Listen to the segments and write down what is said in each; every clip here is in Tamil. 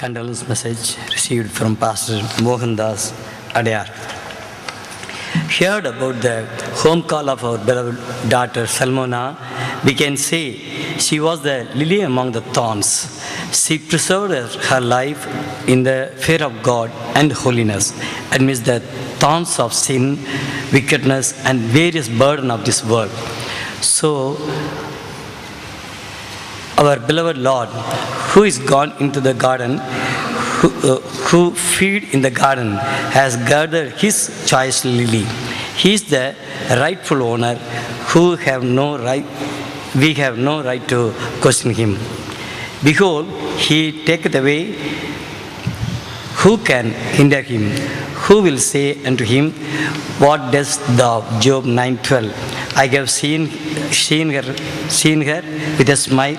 condolence message received from Pastor Mohandas Adiyar. Heard about the home call of our beloved daughter Salmona, we can say she was the lily among the thorns. She preserved her life in the fear of God and holiness amidst the thorns of sin, wickedness, and various burden of this world. So, our beloved Lord, who is gone into the garden, who feed in the garden, has gathered his choice lily. He is the rightful owner who have no right, we have no right to question him. Behold, he taketh away, who can hinder him? Who will say unto him, what dost thou? Job 9:12. I have seen her with a smile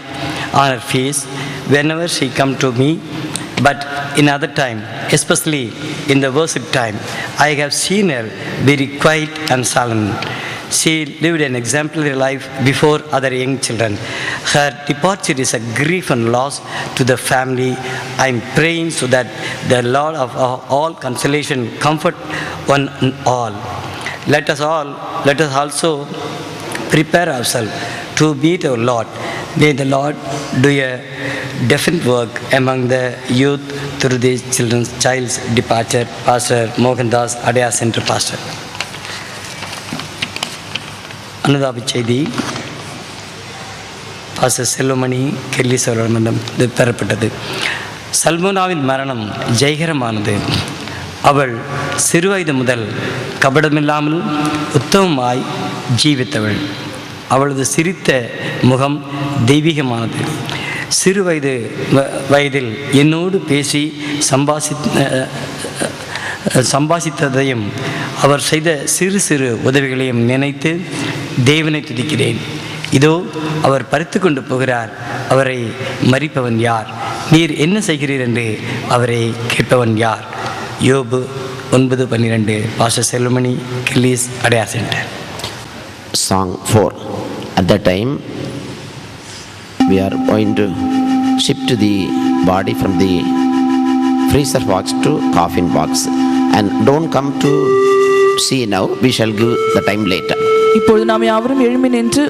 on her face whenever she come to me, but in other time, especially in the worst time, I have seen her very quiet and solemn. She lived an exemplary life before other young children. Her departure is a grief and loss to the family. I am praying so that the Lord of all consolation comfort one and all. Let us also prepare ourselves to meet our Lord. May the Lord do a definite work among the youth through this child's departure. Pastor Mohandas Adiyar Center Pastor. அனுதாப செய்தி பாஸ்டர் செல்வமணி கெல்லிஸ் அவர்களிடம் பெறப்பட்டது. சல்மோனாவின் மரணம் ஜெயகரமானது. அவள் சிறுவயது முதல் கபடமில்லாமல் உத்தமமாய் ஜீவித்தவள். அவளது சிரித்த முகம் தெய்வீகமானது. சிறு வயதில் என்னோடு பேசி சம்பாசித்ததையும் அவர் செய்த சிறு சிறு உதவிகளையும் நினைத்து தேவனை துதிக்கிறேன். இதோ அவர் பறித்து கொண்டு போகிறார். அவரை மறிப்பவன் யார்? நீர் என்ன செய்கிறீர் என்று அவரை கேட்பவன் யார்? யோபு 9:12. Pastor Selvamani, gillies, Adyar centre. Song 4. At that time, we are going to shift the body from the freezer box to coffin box. And don't come to see now, we shall give the time later. இப்பொழுது நாம் யாவரும் எழும்பி நின்று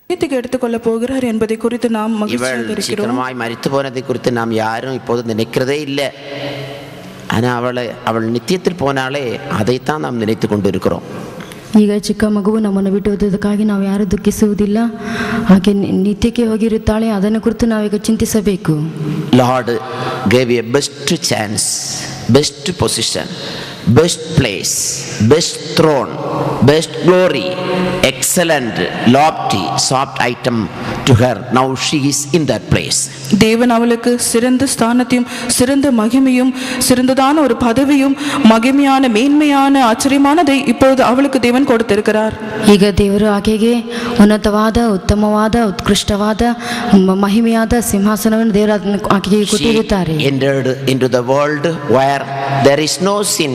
நித்தியத்துக்கு எடுத்துக்கொள்ள போகிறார் என்பதை குறித்து நாம் இவள் மகிழ்ச்சியாக இருக்கிறோம். சீக்கிரமாய் மரித்து போனதை குறித்து நாம் யாரும் இப்போது நினைக்கிறதே இல்லை. ஆனால் அவள் நித்தியத்தில் போனாலே அதைத்தான் நாம் நினைத்து கொண்டு இருக்கிறோம். ಈಗ ಚಿಕ್ಕ ಮಗುವು ನಮ್ಮನ್ನು ಬಿಟ್ಟು ಹೋದದಕ್ಕಾಗಿ ನಾವು ಯಾರೂ ದುಃಖಿಸುವುದಿಲ್ಲ. ಆಕೆ ನಿತ್ಯಕ್ಕೆ ಹೋಗಿರುತ್ತಾಳೆ, ಅದನ್ನು ಕುರಿತು ನಾವೀಗ ಚಿಂತಿಸಬೇಕು. Lord gave a best chance, best position, best place, best throne, best glory, excellent, lofty, soft item to her. Now she is in that place. தேவன் அவளுக்கு சிறந்த ஸ்தானத்தையும் சிறந்த மகிமையும் சிறந்ததான ஒரு பதவியும் மகிமையான மேன்மையான ಆಶ್ಚರ್ಯமானதை இப்பொழுது அவளுக்கு தேவன் கொடுத்திருக்கிறார். ಈಗ ದೇವರು ಆಕೆಗೆ ಉನ್ನತವಾದ ಉತ್ತಮವಾದ ಉತ್ಕೃಷ್ಟವಾದ ಮಹಿಮೆಯಾದ ಸಿಂಹಾಸನವನ್ನು ದೇವರು ಆಕೆಗೆ ಕೊಟ್ಟಿರುತ್ತಾರೆ. She entered into the world where there is no sin,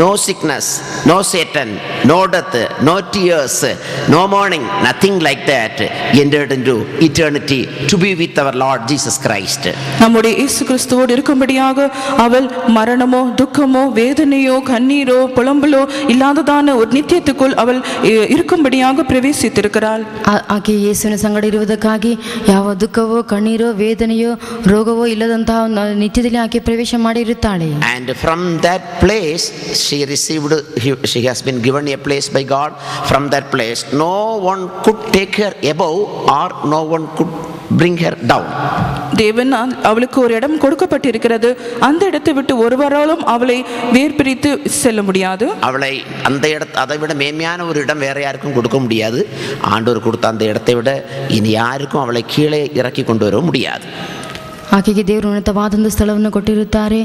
no sickness, no Satan, no death, no tears, no mourning, nothing like that. Entered into eternity to be with our Lord Jesus Christ. நம்முடைய இயேசு கிறிஸ்துவோடு இருக்கும்படியாக அவள் மரணமோ துக்கமோ வேதனையோ கண்ணீரோ புலம்பலோ இல்லாததான ஒரு நித்தியத்துக்குள் அவள் இருக்கும்படியாக பிரவேசித்திருக்கிறாள். ಆಕೆ ಯೇಸುವಿನ ಸಂಗಡ ಇರುವುದಕ್ಕಾಗಿ ಯಾವ ದುಃಖವೋ ಕಣ್ಣೀರೋ ವೇದನೆಯೋ ರೋಗವೋ ಇಲ್ಲದಂತಹ ನಿತ್ಯದಲ್ಲಿ ಆಕೆ ಪ್ರವೇಶ ಮಾಡಿರುತ್ತಾಳೆ. And from that place she has been given a place by God. From that place no one could take her above or no one could bring her down. தேவனால் அவளுக்கு ஒரு இடம் கொடுக்கப்பட்டிருக்கிறது. அந்த இடத்தை விட்டு ஒருவராலும் அவளை வேர்பிரித்து செல்ல முடியாது. அவளை அந்த அதை விட மேன்மையான ஒரு இடம் வேற யாருக்கும் கொடுக்க முடியாது. ஆண்டவர் கொடுத்த அந்த இடத்தை விட இனி யாருக்கும் அவளை கீழே இறக்கி கொண்டு வர முடியாது. ಆಕೆಗೆ ದೇವರು ಉನ್ನತವಾದಂಥ ಸ್ಥಳವನ್ನು ಕೊಟ್ಟಿರುತ್ತಾರೆ.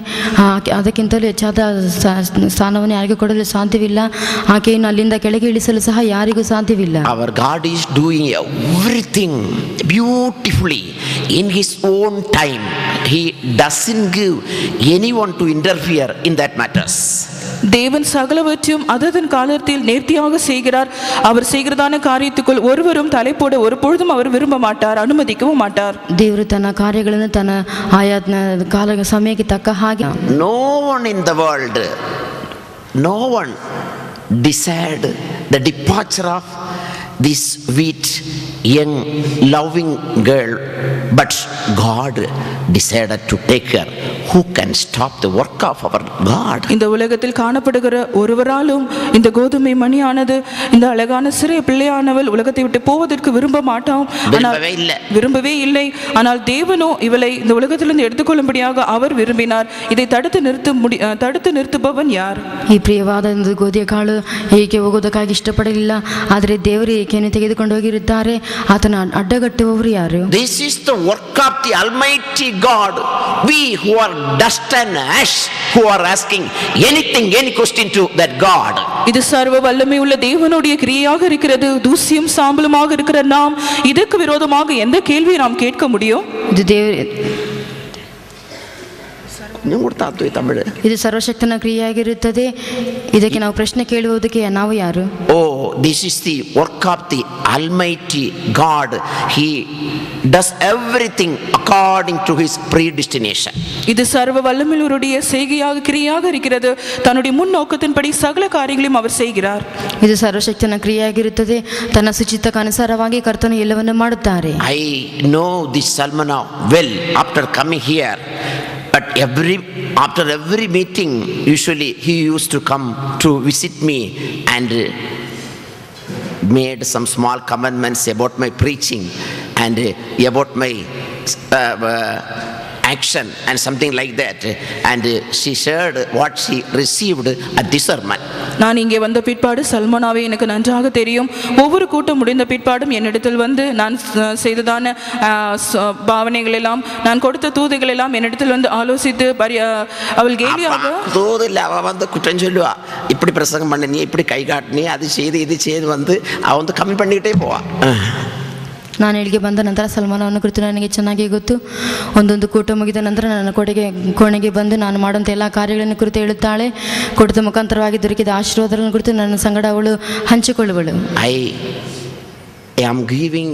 ಅದಕ್ಕಿಂತಲೂ ಹೆಚ್ಚಾದ ಸ್ಥಾನವನ್ನು ಯಾರಿಗೂ ಕೊಡಲು ಸಾಧ್ಯವಿಲ್ಲ. ಆಕೆಯನ್ನು ಅಲ್ಲಿಂದ ಕೆಳಗೆ ಇಳಿಸಲು ಸಹ ಯಾರಿಗೂ ಸಾಧ್ಯವಿಲ್ಲ. Our God is doing everything beautifully in His own time. He doesn't give anyone to interfere in that matters. தேவன் சகலவற்றையும் அதன் காலத்தில் நேர்த்தியாக செய்கிறார். அவர் செய்கிறதான காரியத்துக்குள் ஒருவரும் தலை போட ஒரு பொழுதும் அவர் விரும்ப மாட்டார், அனுமதிக்கவும் மாட்டார். ದೇವರು ತನ್ನ ಕಾರ್ಯಗಳನ್ನು ತನ್ನ ಆಯಾ ಕಾಲ ಸಮಯಕ್ಕೆ ತಕ್ಕ ಹಾಗೆ No one in the world, no one desired the departure of this sweet young loving girl, but God decided to take her. Who can stop the work of our God? இந்த உலகத்தில் காணப்படுகிற ஒருவராலும் இந்த கோதுமை மணியானது இந்த அழகான சிறிய பிள்ளையானவள் உலகத்தை விட்டு போவதற்கு விரும்பவே இல்லை. ஆனால் தேவனோ இவளை இந்த உலகத்திலிருந்து எடுத்துக்கொள்ளும்படியாக அவர் விரும்பினார். இதை தடுத்து நிறுத்துபவன் யார்? ಈ ಪ್ರಿಯವಾದ ಗೋಧಿಯ ಕಾಳು ಏಕೆ ಹೋಗೋದಕ್ಕಾಗಿ ಇಷ್ಟಪಡಲಿಲ್ಲ, ಆದರೆ ದೇವರು ಏಕೆಯನ್ನು ತೆಗೆದುಕೊಂಡು ಹೋಗಿರುತ್ತಾರೆ. ಆತನ ಅಡ್ಡಗಟ್ಟುವವರು ಯಾರು? This is the work of the Almighty God. We who are dust and ash, who are asking anything, any question to that God. இது சர்வ வல்லமை உள்ள தேவனுடைய கிரியையாக இருக்கிறது. தூசியும் சாம்பலுமாக இருக்கிற நாம் இதற்கு விரோதமாக எந்த கேள்வியை நாம் கேட்க முடியும்? ಇದು ಸರ್ವಶಕ್ತನ ಕ್ರಿಯೆಯಾಗಿರುತ್ತದೆ. ಇದಕ್ಕೆ ನಾವು ಪ್ರಶ್ನೆ ಕೇಳುವುದಕ್ಕೆ ನಾವು ಯಾರು? Oh, this is the work of the Almighty God. He does everything according to His predestination. இது சர்வ வல்லமையுடைய செய்கையாக கிரியையாக இருக்கிறது. தன்னுடைய முன்னோக்கத்தின்படி சகல காரியங்களையும் அவர் செய்கிறார். ಇದು ಸರ್ವಶಕ್ತನ ಕ್ರಿಯೆಯಾಗಿರುತ್ತದೆ. ತನ್ನ ಸುಚಿತ್ತಕ್ಕೆ ಅನುಸಾರವಾಗಿ ಕರ್ತನು ಎಲ್ಲವನ್ನೂ ಮಾಡುತ್ತಾರೆ. I know this Salmana well after coming here. But after every meeting, usually he used to come to visit me and made some small comments about my preaching and about my action and something like that. And she shared what she received at the sermon. நான் இங்கே வந்த பிற்பாடு சல்மானாவை எனக்கு நன்றாக தெரியும். ஒவ்வொரு கூட்டம் முடிந்த பிற்பாடும் என்னிடத்தில் வந்து நான் செய்ததான பாவனைகள் எல்லாம் நான் கொடுத்த தூதுகள் எல்லாம் என்னிடத்தில் வந்து ஆலோசித்து அவள் கேலியாக தூதில்லை அவள் வந்து குற்றம் சொல்லுவா. இப்படி பிரசங்கம் பண்ண, நீ இப்படி கை காட்டினி, அது செய்து இது செய்து வந்து அவள் வந்து கம்மி பண்ணிக்கிட்டே போவாள். ನಾನು ಇಲ್ಲಿಗೆ ಬಂದ ನಂತರ ಸಲ್ಮಾನವನ್ನು ಕುರಿತು ನನಗೆ ಚೆನ್ನಾಗಿ ಗೊತ್ತು. ಒಂದೊಂದು ಕೂಟ ಮುಗಿದ ನಂತರ ನನ್ನ ಕೋಣೆಗೆ ಬಂದು ನಾನು ಮಾಡುವಂಥ ಎಲ್ಲ ಕಾರ್ಯಗಳನ್ನು ಕುರಿತು ಹೇಳುತ್ತಾಳೆ. ಕೂಟದ ಮುಖಾಂತರವಾಗಿ ದೊರಕಿದ ಆಶೀರ್ವಾದಗಳನ್ನು ಕುರಿತು ನನ್ನ ಸಂಗಡ ಅವಳು ಹಂಚಿಕೊಳ್ಳುವಳು. I am giving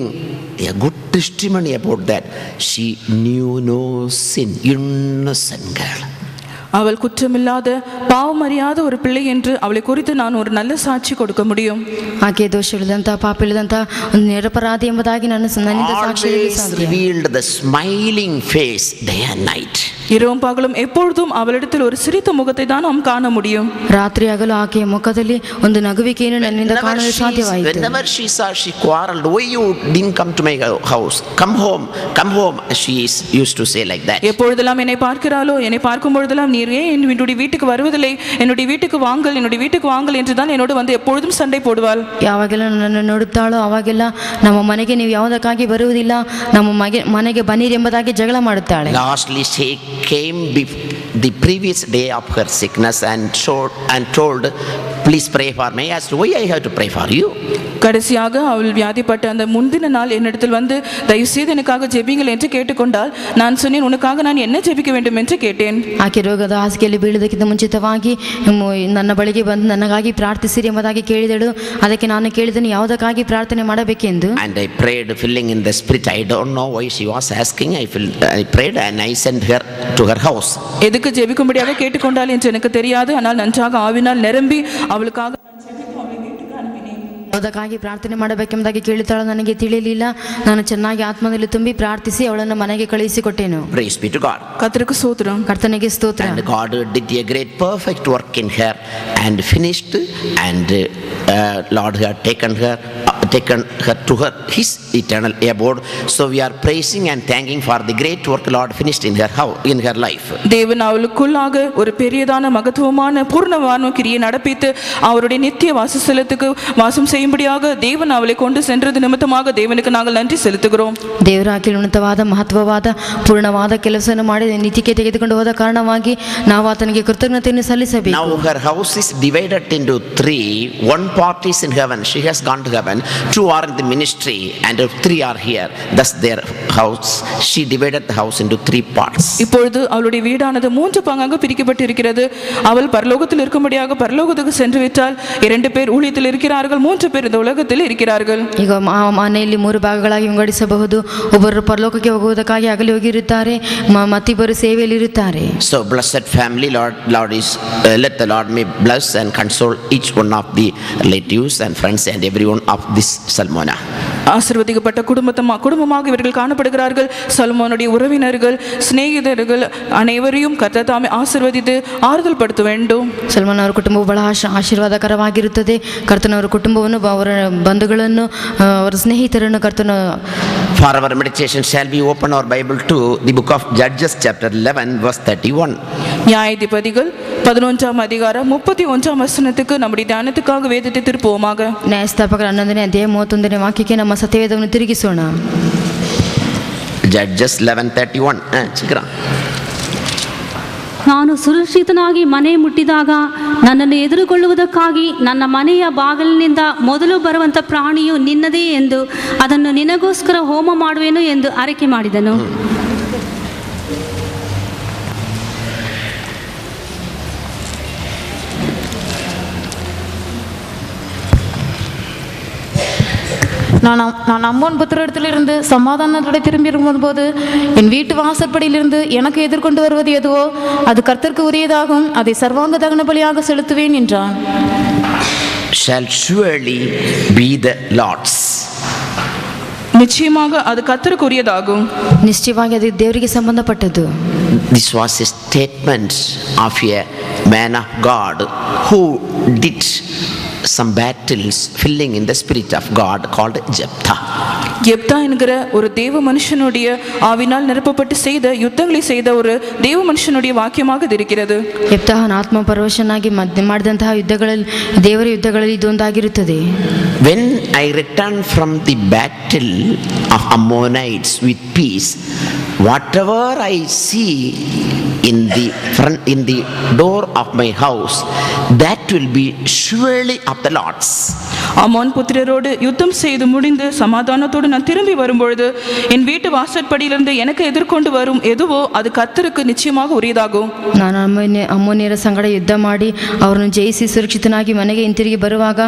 a good testimony about that. She knew no sin, innocent girl. அவள் குற்றமில்லாத பாவமறியாத ஒரு பிள்ளை என்று அவளை குறித்து நான் ஒரு நல்ல சாட்சி கொடுக்க முடியும். ಆಕೆ ದೋಷವಿಲ್ಲದಂಥ ಪಾಪ ಇಲ್ಲದಂಥ ಒಂದು ನಿರಪರಾಧಿ ಎಂಬುದಾಗಿ ನನ್ನಿಂದ ಸಾಕ್ಷಿ Always revealed the smiling face day and night. இரவும் பகலும் எப்பொழுதும் அவளிடத்தில் ஒரு சிரித்த முகத்தை தான் நாம் காண முடியும். ರಾತ್ರಿ ಆಗಲು ಆಕೆಯ ಮುಖದಲ್ಲಿ ಒಂದು ನಗುವಿಕೆಯನ್ನು ನನ್ನಿಂದ ಕಾಣಲು ಸಾಧ್ಯವಾಯಿತು. Whenever she saw, she quarreled. Why you didn't come to my house? Come home, come home. She used to say like that. எப்பொழுதெல்லாம் என்னை பார்க்கிறாளோ, என்னை பார்க்கும் பொழுதெல்லாம் நீர் ஏன் என்னுடைய வீட்டுக்கு வருவதில்லை, என்னுடைய வீட்டுக்கு வாங்கல், என்னுடைய வீட்டுக்கு வாங்கல் என்று தான் என்னோடு வந்து எப்பொழுதும் சண்டை போடுவாள். ಯಾವಾಗೆಲ್ಲ ನನ್ನನ್ನು ನೋಡುತ್ತಾಳೋ ಅವಾಗೆಲ್ಲ ನಮ್ಮ ಮನೆಗೆ ನೀವು ಯಾವುದಕ್ಕಾಗಿ ಬರುವುದಿಲ್ಲ, ನಮ್ಮ ಮನೆಗೆ ಬನ್ನಿರಿ ಎಂಬುದಾಗಿ ಜಗಳ ಮಾಡುತ್ತಾಳೆ. Lastly, she came the previous day of her sickness and told, please pray for me. I asked, why I have to pray for you? கடைசியாக அவள் வியாதிப்பட்ட அந்த முந்தின நாள் என்னிடத்தில் வந்து தயவு செய்து எனக்காக ஜெபிங்கள் என்று கேட்டுக்கொண்டால் நான் சொன்னேன், உனக்காக நான் என்ன ஜெபிக்க வேண்டும் என்று ಕೇಟೇನ್. ಆಕೆ ರೋಗದ ಹಾಸಿಗೆಯಲ್ಲಿ ಬೀಳುವುದಕ್ಕಿಂತ ಮುಂಚಿತವಾಗಿ ನನ್ನ ಬಳಿಗೆ ಬಂದು ನನಗಾಗಿ ಪ್ರಾರ್ಥಿಸಿರಿ ಎಂಬುದಾಗಿ ಕೇಳಿದಳು. ಅದಕ್ಕೆ ನಾನು ಕೇಳಿದನು ಯಾವುದಕ್ಕಾಗಿ ಪ್ರಾರ್ಥನೆ ಮಾಡಬೇಕೆಂದು. And I prayed filling in the spirit. I don't know why she was asking. I prayed and I sent her to her house. எதுக்கு ஜெபிக்கும்படியாக கேட்டுக்கொண்டாள் என்று எனக்கு தெரியாது. ஆனால் நன்றாக ஆவினால் நிரம்பி அவளுக்காக ಯಾವುದಕ್ಕಾಗಿ ಪ್ರಾರ್ಥನೆ ಮಾಡಬೇಕೆಂಬುದಾಗಿ ಕೇಳುತ್ತಾಳೆ ನನಗೆ ತಿಳಿಯಲಿಲ್ಲ. ನಾನು ಚೆನ್ನಾಗಿ ಆತ್ಮದಲ್ಲಿ ತುಂಬಿ ಪ್ರಾರ್ಥಿಸಿ ಅವಳನ್ನು ಮನೆಗೆ ಕಳುಹಿಸಿಕೊಟ್ಟೆನು. Praise be to God. கர்த்தருக்கு ஸ்தோத்திரம். ಕರ್ತನಿಗೆ ಸ್ತೋತ್ರ. And God did a great perfect work in her and finished, and Lord had taken her to his eternal abode. So we are praising and thanking for the great work Lord finished in her life. தேவன் அவளுக்குள்ளாக ஒரு பெரியதான மகத்துவமான பூர்ணமான கிரியை நடப்பித்து அவருடைய நித்திய வாசஸ்தலத்துக்கு வாசம் செய்யும்படியாக தேவன் அவளை கொண்டு சென்றது நிமித்தமாக தேவனுக்கு நாங்கள் நன்றி செலுத்துகிறோம். ದೇವರ ಆಕೆಯಲ್ಲಿ ಉನ್ನತವಾದ ಮಹತ್ವವಾದ ಪೂರ್ಣವಾದ ಕೆಲಸವನ್ನು ಮಾಡಿ ನಿತ್ಯಕ್ಕೆ ತೆಗೆದುಕೊಂಡು ಹೋದ ಕಾರಣವಾಗಿ ನಾವು ಆತನಿಗೆ ಕೃತಜ್ಞತೆಯನ್ನು ಸಲ್ಲಿಸಬೇಕು. Now her house is divided into 3. One part is in heaven. She has gone to heaven. 2 are in the ministry and 3 are here. Thus their house, she divided the house into 3 parts. இப்பொழுது அவளுடைய வீடானது 3 பங்காக பிரிக்கப்பட்டு இருக்கிறது. அவள் பரலோகத்தில் இருக்கும்படியாக பரலோகத்துக்கு சென்று விட்டால் 2 பேர் ஊழியத்தில் இருக்கிறார்கள், 3 பேர் இந்த உலகத்தில் இருக்கிறார்கள். ಈಗ ಮನೆಯಲ್ಲಿ 3 ಭಾಗಗಳಾಗಿ ವಿಂಗಡಿಸಬಹುದು. ಒಬ್ಬರು ಪರಲೋಕಕ್ಕೆ ಹೋಗುವುದಕ್ಕಾಗಿ ಅಗಲಿ ಹೋಗಿರುತ್ತಾರೆ, ಮತ್ತಿಬ್ಬರು ಸೇವೆಯಲ್ಲಿ ಇರುತ್ತಾರೆ. So blessed family, Lord is let the Lord may bless and console each one of the relatives and friends and everyone of this Salmona. ஆசீர்வதிக்கப்பட்ட குடும்பமாக இவர்கள் காணப்படுகிறார்கள். சல்மோனுடைய உறவினர்கள், சிநேகிதர்கள் அனைவரையும் கர்த்தர் தாமே ஆசீர்வதித்து ஆறுதல் படுத்த வேண்டும். ಸಲ್ಮಾನ್ ಅವರ ಕುಟುಂಬವು ಬಹಳ ಆಶೀರ್ವಾದಕರವಾಗಿರುತ್ತದೆ. ಕರ್ತನವರ ಕುಟುಂಬವನ್ನು, ಅವರ ಬಂಧುಗಳನ್ನು, ಅವರ ಸ್ನೇಹಿತರನ್ನು ಕರ್ತನ. For our meditation shall we open our Bible to the book of Judges chapter 11 verse 31. நியாயாதிபதிகள் 11ஆம் அதிகாரம் 31ஆம் வசனத்துக்கு நம்முடைய தியானத்துக்காக வேதத்தை திருப்புவோமாக. ನ್ಯಾಯಸ್ಥಾಪಕರ 11ನೇ ಅಧ್ಯಾಯ 31ನೇ ವಾಕ್ಯಕ್ಕೆ ನಮ್ಮ ಸತ್ಯವೇದವನ್ನು ತಿರುಗಿಸೋಣ. Judges 11:31. சீக்கிரம். ನಾನು ಸುರಕ್ಷಿತನಾಗಿ ಮನೆ ಮುಟ್ಟಿದಾಗ ನನ್ನನ್ನು ಎದುರುಗೊಳ್ಳುವುದಕ್ಕಾಗಿ ನನ್ನ ಮನೆಯ ಬಾಗಿಲಿನಿಂದ ಮೊದಲು ಬರುವಂಥ ಪ್ರಾಣಿಯು ನಿನ್ನದೇ ಎಂದು ಅದನ್ನು ನಿನಗೋಸ್ಕರ ಹೋಮ ಮಾಡುವೆನು ಎಂದು ಆರೈಕೆ ಮಾಡಿದನು. நான் அம்மோன் புத்திரத்திலிருந்து சமாதானத்தோடு திரும்பி இருக்கும்போது என் வீட்டு வாசற்படியிலிருந்து எனக்கு எதிர்கொண்டு வருவது எதுவோ அது கர்த்தருக்கு உரியதாகும், அதை சர்வாங்க தகன பலியாக செலுத்துவேன் என்றான். Shall surely be the Lord's. நிச்சயமாக அது கர்த்தருக்கு உரியதாகும். ನಿಶ್ಚಯವಾಗಿ ಅದು ದೇವರಿಗೆ ಸಂಬಂಧಪಟ್ಟದ್ದು. This was a statement of a man of God who did some battles filling in the spirit of God called Jephthah. Jephthah என்கிற ஒரு தேவ மனுஷனுடைய ஆவினால் நிரப்பப்பட்டு செய்த யுத்தங்களை செய்த ஒரு தேவ மனுஷனுடைய வாக்கியமாக இது இருக்கிறது. ಯೆಫ್ತಾಹನ ಆತ್ಮ ಪರವಶನಾಗಿ ಮಾಡಿದಂತಹ ಯುದ್ಧಗಳಲ್ಲಿ, ದೇವರ ಯುದ್ಧಗಳಲ್ಲಿ ಇದೊಂದಾಗಿರುತ್ತದೆ. When I returned from the battle of Ammonites with peace, whatever I see in the door of my house, that will be surely of the Lord's. Ammon புத்திரரோடு யுத்தம் செய்து முடிந்து சமாதானத்தோடு நான் திரும்பி வரும்பொழுது என் வீட்டு வாசற்படியிலிருந்து எனக்கு எதிர்கொண்டு வரும் எதுவோ அது கர்த்தருக்கு நிச்சயமாக உரியதாகும். ನಾನು ಅಮ್ಮೋನಿಯರ ಸಂಗಡ ಯುದ್ಧ ಮಾಡಿ ಅವರನ್ನು ಜಯಿಸಿ ಸುರಕ್ಷಿತನಾಗಿ ಮನೆಗೆ ಹಿಂತಿರುಗಿ ಬರುವಾಗ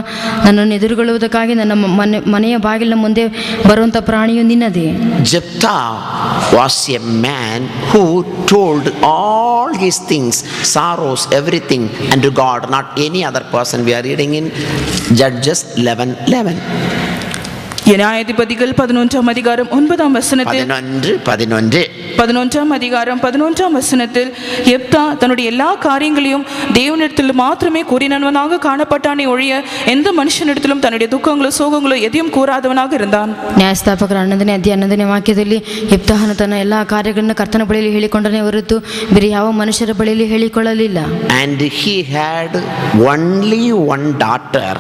ನನ್ನನ್ನು ಎದುರುಗೊಳ್ಳುವುದಕ್ಕಾಗಿ ನನ್ನ ಮನೆಯ ಬಾಗಿಲಿನ ಮುಂದೆ ಬರುವಂಥ ಪ್ರಾಣಿಯು ನಿನ್ನದೇ. Jephthah was a man who told all his things, sorrows, everything unto God, not any other person. We are reading in Judges 11:11. நியாயாதிபதிகள் 11ஆம் அதிகாரம் 9ஆம் வசனத்தில் 11ஆம் அதிகாரம் 11ஆம் வசனத்தில் எப்தா தன்னுடைய எல்லா காரியங்களையும் தேவனிடத்தில் மாத்திரமே கூறினவனாக காணப்பட்டானே ஒழிய எந்த மனுஷனிடத்திலும் தன்னுடைய துக்கங்களோ சோகங்களோ எதையும் கூறாதவனாக இருந்தான். ನ್ಯಾಯಸ್ಥಾಪಕರ 11ನೇ ವಾಕ್ಯದಲ್ಲಿ ಯೆಫ್ತಾಹನು ತನ್ನ ಎಲ್ಲ ಕಾರ್ಯಗಳನ್ನು ಕರ್ತನ ಬಳಿಯಲ್ಲಿ ಹೇಳಿಕೊಂಡನೇ ಹೊರತು ಬೇರೆ ಯಾವ ಮನುಷ್ಯರ ಬಳಿಯಲ್ಲಿ ಹೇಳಿಕೊಳ್ಳಲಿಲ್ಲ. And he had only one daughter.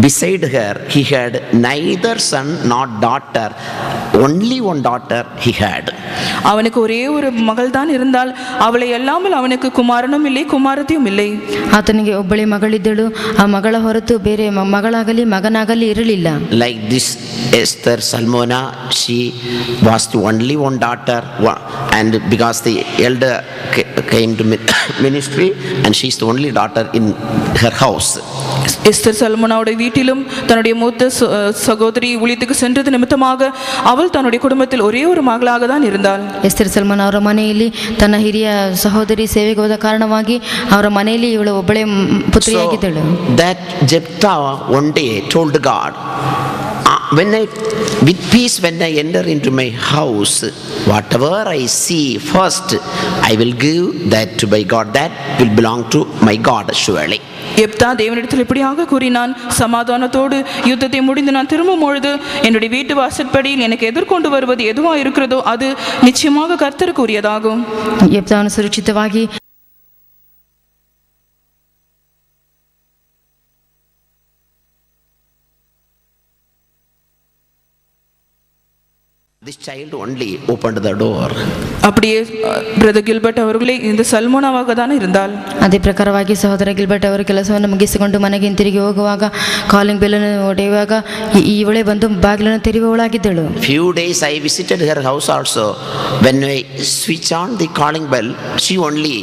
Beside her he had neither son nor daughter. Only one daughter he had. அவனுக்கு ஒரே ஒரு மகள் தான் இருந்தால் அவளை அல்லாமல் அவனுக்கு குமாரனும் இல்லை குமாரத்தியும் இல்லை. ಆತನಿಗೆ ಒಬ್ಬಳೆ ಮಗಳಿದ್ದಳು, ಆ ಮಗಳ ಹೊರತು ಬೇರೆ ಮಗಳಾಗಲಿ ಮಗನಾಗಲಿ ಇರಲಿಲ್ಲ. Like this Esther Salmona, she was the only one daughter, and because the elder came to ministry and she is the only daughter in her house. Esther சல்மோனாவுடைய வீட்டிலும் தன்னுடைய மூத்த சகோதரி ஊழியத்துக்கு சென்றது நிமித்தமாக அவள் தன்னுடைய குடும்பத்தில் ஒரே ஒரு மகளாக தான் இருந்தாள். ಎಸ್ತರ್ ಸಲ್ಮಾನ್ ಅವರ ಮನೆಯಲ್ಲಿ ತನ್ನ ಹಿರಿಯ ಸಹೋದರಿ ಸೇವೆಗೆ ಹೋದ ಕಾರಣವಾಗಿ ಅವರ ಮನೆಯಲ್ಲಿ ಇವಳು ಒಬ್ಬಳೆ ಪುತ್ರಿಯಾಗಿದ್ದಳು. That Jephthah one day told God, with peace when I enter into my house, whatever I see first, I will give that to my God. That will belong to my God surely. எப்தா தேவனிடத்தில் இப்படியாக கூறினான், சமாதானத்தோடு யுத்தத்தை முடிந்து நான் திரும்பும் பொழுது என்னுடைய வீட்டு வாசற்படியில் எனக்கு எதிர்கொண்டு வருவது எதுவாக இருக்கிறதோ அது நிச்சயமாக கர்த்தருக்கு உரியதாகும். ಯೆಫ್ತಾಹನು ಸುರಕ್ಷಿತವಾಗಿ This child only opened the door. அப்படியே பிரதர் கில்பர்ட் அவர்களே இந்த சல்மோனாவாக தான் இருந்தால். ಅದೇ ಪ್ರಕಾರವಾಗಿ ಸಹೋದರ ಗಿಲ್ಬರ್ಟ್ ಅವರು ಕೆಲಸವನ್ನು ಮುಗಿಸಿಕೊಂಡು ಮನೆಗೆ ಹಿಂತಿರುಗಿ ಹೋಗುವಾಗ ಕಾಲಿಂಗ್ ಬೆಲ್ಲನ್ನು ಹೊಡೆಯುವಾಗ ಇವಳೇ ಬಂದು ಬಾಗಿಲನ್ನು ತೆರೆಯುವವಳಾಗಿದ್ದಳು. Few days I visited her house also. When I switch on the calling bell, she only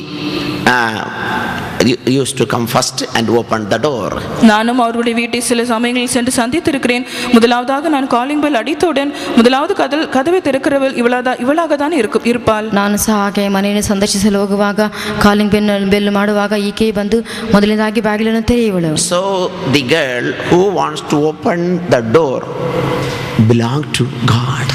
used to come first and open the door. நானும் அவருடைய வீட்டை சில சமயங்களில் சென்று சந்தித்திருக்கிறேன். முதலாவதாக நான் காலிங் பெல் அடித்தவுடன் முதலாவது கதவை திறக்கிறவள் இவளாக தான் இருப்பாள். ನಾನು ಸಹ ಆಕೆ ಮನೆಯನ್ನು ಸಂದರ್ಶಿಸಲು ಹೋಗುವಾಗ ಕಾಲಿಂಗ್ ಬೆಲ್ ಮಾಡುವಾಗ ಈಕೆ ಬಂದು ಮೊದಲನೇದಾಗಿ ಬಾಗಿಲನ್ನು ತೆರೆಯುವಳು. So the girl who wants to open the door belong to God.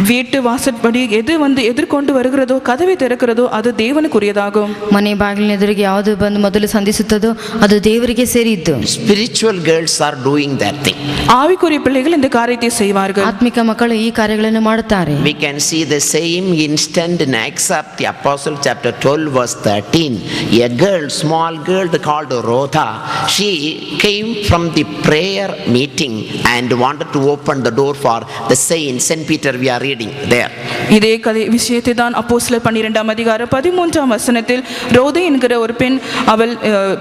வீட்டு வாசற்படி எது வந்து எதிர்கொண்டு வருகிறதோ கதவை திறக்கிறதோ அது தேவனுக்குரியதாகும். ಮನೆ ಬಾಗಿಲಿನ ಎದುರಿಗೆ ಯಾವುದು ಬಂದು ಮೊದಲು ಸಂಧಿಸುತ್ತದೋ ಅದು ದೇವರಿಗೆ ಸೇರಿದ್ದು. Spiritual girls are doing that thing. ஆவிக்குரிய பிள்ளைகள் இந்த காரியத்தை செய்வார்கள். ಆತ್ಮಿಕ ಮಕ್ಕಳು ಈ ಕಾರ್ಯಗಳನ್ನು ಮಾಡುತ್ತಾರೆ. We can see the same instant in Acts of the Apostle chapter 12 verse 13. A girl, small girl called Rhoda, she came from the prayer meeting and wanted to open the door for the saint Peter. We are reading there. இதே விஷயத்தை தான் அப்போஸ்தலர் 12ஆம் அதிகாரம் 13ஆம் வசனத்தில் ரோதை என்கிற ஒரு பெண் அவள்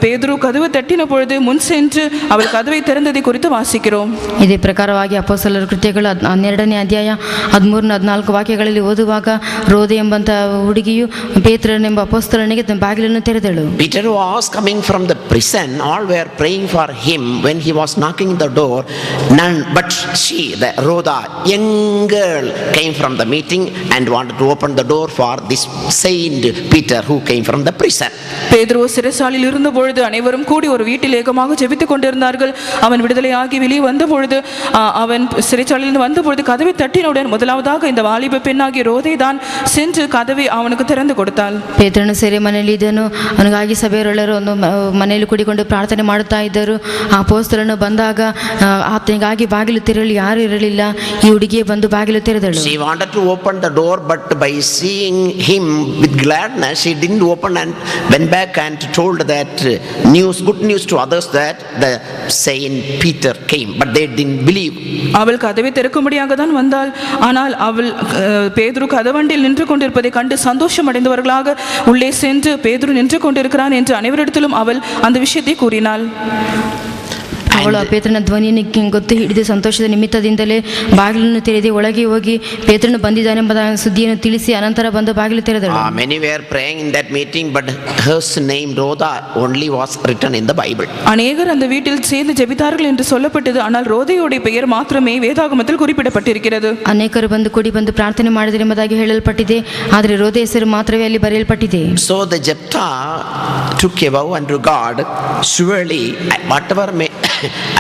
பேதுரு கதவு தட்டின பொழுது முன் சென்று அவள் கதவை திறந்ததை குறித்து வாசிக்கிறோம். ಇದೇ ಪ್ರಕಾರವಾಗಿ ಅಪೊಸ್ತಲರ ಕೃತ್ಯಗಳು 12ನೇ ಅಧ್ಯಾಯ 13-14 ವಾಕ್ಯಗಳಲ್ಲಿ ಓದುವಾಗ ರೋದೆ ಎಂಬಂತ ಹುಡುಗಿಯು ಪೇತ್ರನೆಂಬ ಅಪೊಸ್ತಲನಿಗೆ ಬಾಗಿಲನ್ನು ತೆರೆದಳು. Peter was coming from the prison. All were praying for him when he was knocking the door. None but she, the Rhoda, young girl, came from the meeting and wanted to open the door for this saint Peter who came from the prison. பேதுரு சிறைச்சாலையில் இருந்த பொழுது அனைவரும் கூடி ஒரு வீட்டில் ஏகமாக ஜெபித்துக் கொண்டிருந்தார்கள். அவன் விடுதலையாகி வெளியே வந்த பொழுது அவன் சிறைச்சாலையில் வந்த பொழுது கதவை தட்டினவுடன் முதலாவதாக இந்த வாலிப பெண்ணாகிய ரோதை தான் சென்று கதவை அவனுக்கு திறந்து கொடுத்தாள். ಪೇತ್ರನು ಸೆರೆ ಮನೆಯಲ್ಲಿ ಇದ್ದನು. ಅವನಿಗಾಗಿ ಸಭೆಯವರೆಲ್ಲರೂ ಒಂದು ಮನೆಯಲ್ಲಿ ಕೂಡಿಕೊಂಡು ಪ್ರಾರ್ಥನೆ ಮಾಡುತ್ತಾ ಇದ್ದರು. ಆ ಅಪೊಸ್ತಲನು ಬಂದಾಗ ಆತನಿಗಾಗಿ ಬಾಗಿಲು ತೆರೆಯಲು ಯಾರು ಇರಲಿಲ್ಲ. ಈ ಹುಡುಗಿಯೇ ಬಂದು ಬಾಗಿಲು ತೆರೆದಳು. She wanted to open the door, but by seeing him with gladness, she didn't open and went back and told that good news to others that the saint Peter came, but they didn't believe. அவள் கதவை திறக்கும்படியாக தான் வந்தாள். ஆனால் அவள் பேதுரு கதவண்டில் நின்று கொண்டிருப்பதை கண்டு சந்தோஷம் அடைந்தவர்களாக உள்ளே சென்று பேதுரு நின்று கொண்டிருக்கிறான் என்று அனைவரிடத்திலும் அவள் அந்த விஷயத்தை கூறினாள். ಅವಳು ಆ ಪೇತ್ರನ ಧ್ವನಿಯನ್ನು ಗೊತ್ತು ಹಿಡಿದು ಸಂತೋಷದ ನಿಮಿತ್ತದಿಂದಲೇ ಬಾಗಿಲನ್ನು ತೆರೆದು ಒಳಗೆ ಹೋಗಿ ಪೇತ್ರನು ಬಂದಿದ್ದಾನೆಂಬ ಸುದ್ದಿಯನ್ನು ತಿಳಿಸಿ ಅನಂತರ ಬಂದು ಬಾಗಿಲು ತೆರೆದಳು. Many were praying in that meeting, but her name Rhoda only was written in the Bible. அநேகர் அந்த வீட்டில் சேர்ந்து ஜெபித்தார்கள் என்று சொல்லப்பட்டது. ஆனால் ரோதையோட பெயர் மாத்திரமே வேதாகமத்தில் குறிப்பிடப்பட்டிருக்கிறது. ಅನೇಕರು ಬಂದು ಕೂಡಿ ಬಂದು ಪ್ರಾರ್ಥನೆ ಮಾಡಿದರು ಎಂಬುದಾಗಿ ಹೇಳಲ್ಪಟ್ಟಿದೆ, ಆದರೆ ರೋದೆ ಹೆಸರು ಮಾತ್ರವೇ ಅಲ್ಲಿ ಬರೆಯಲ್ಪಟ್ಟಿದೆ. So the Jephthah took a vow unto God, surely whatever may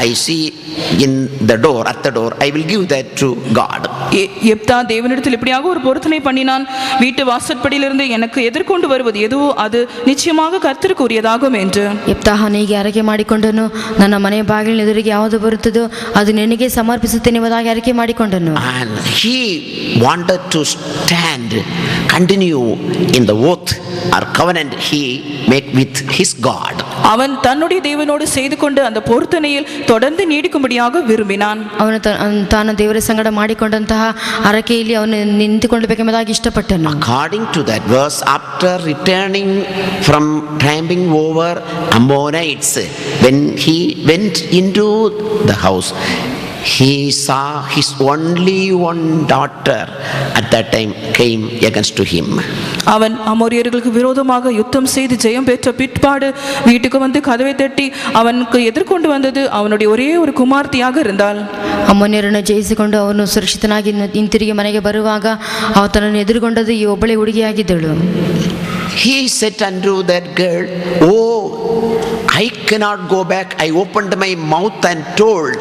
I see in the door, at the door, I will give that to God. எப்தா தேவனிடத்தில் இப்படியாக ஒரு பொருத்தனை பண்ணினான், வீட்டு வாசற்படியிலிருந்து எனக்கு எதிர்கொண்டு வருவது எதுவோ அது நிச்சயமாக கர்த்தருக்கு உரியதாகும் என்று. ಯೆಪ್ತಾಹನಿಗೆ ಅರಕೆ ಮಾಡಿಕೊಂಡನು, ನನ್ನ ಮನೆಯ ಬಾಗಿಲಿನ ಎದುರಿಗೆ ಯಾವುದು ಬರುತ್ತದೋ ಅದು ನಿನಗೆ ಸಮರ್ಪಿಸುತ್ತೇನೆ ಎಂಬುದಾಗಿ ಅರಕೆ ಮಾಡಿಕೊಂಡನು. And he wanted to stand, continue in the oath or covenant he made with his God. அவன் தன்னுடைய தேவனோடு செய்து கொண்டு அந்த பொருத்தனையில் தொடர்ந்து நீடிக்கும்படியாக விரும்பினான். ಅವನು ತಾನು ದೇವರ ಸಂಗಡ ಮಾಡಿಕೊಂಡಂತಹ ಅರಕೆಯಲ್ಲಿ ಅವನು ನಿಂತುಕೊಳ್ಳಬೇಕೆಂಬುದಾಗಿ ಇಷ್ಟಪಟ್ಟನು. According to that verse, after returning from tramping over Ammonites, when he went into the house, he saw his only one daughter at that time came against to him. அவன் அமோரியர்களுக்கு விரோதமாக யுத்தம் செய்து ஜெயம் பெற்ற பிற்பாடு வீட்டுக்கு வந்து கதவை தட்டி அவனுக்கு எதிர்கொண்டு வந்தது அவனுடைய ஒரே ஒரு குமார்த்தியாக இருந்தாள். ಅಮ್ಮೋನ್ಯರನ್ನು ಜಯಿಸಿಕೊಂಡು ಅವನು ಸುರಕ್ಷಿತನಾಗಿ ಹಿಂತಿರುಗಿ ಮನೆಗೆ ಬರುವಾಗ ಆತನನ್ನು ಎದುರುಗೊಂಡದ್ದು ಈ ಒಬ್ಬಳೇ ಹುಡುಗಿಯಾಗಿದ್ದಳು. He said unto that girl, "Oh, I cannot go back. I opened my mouth and told."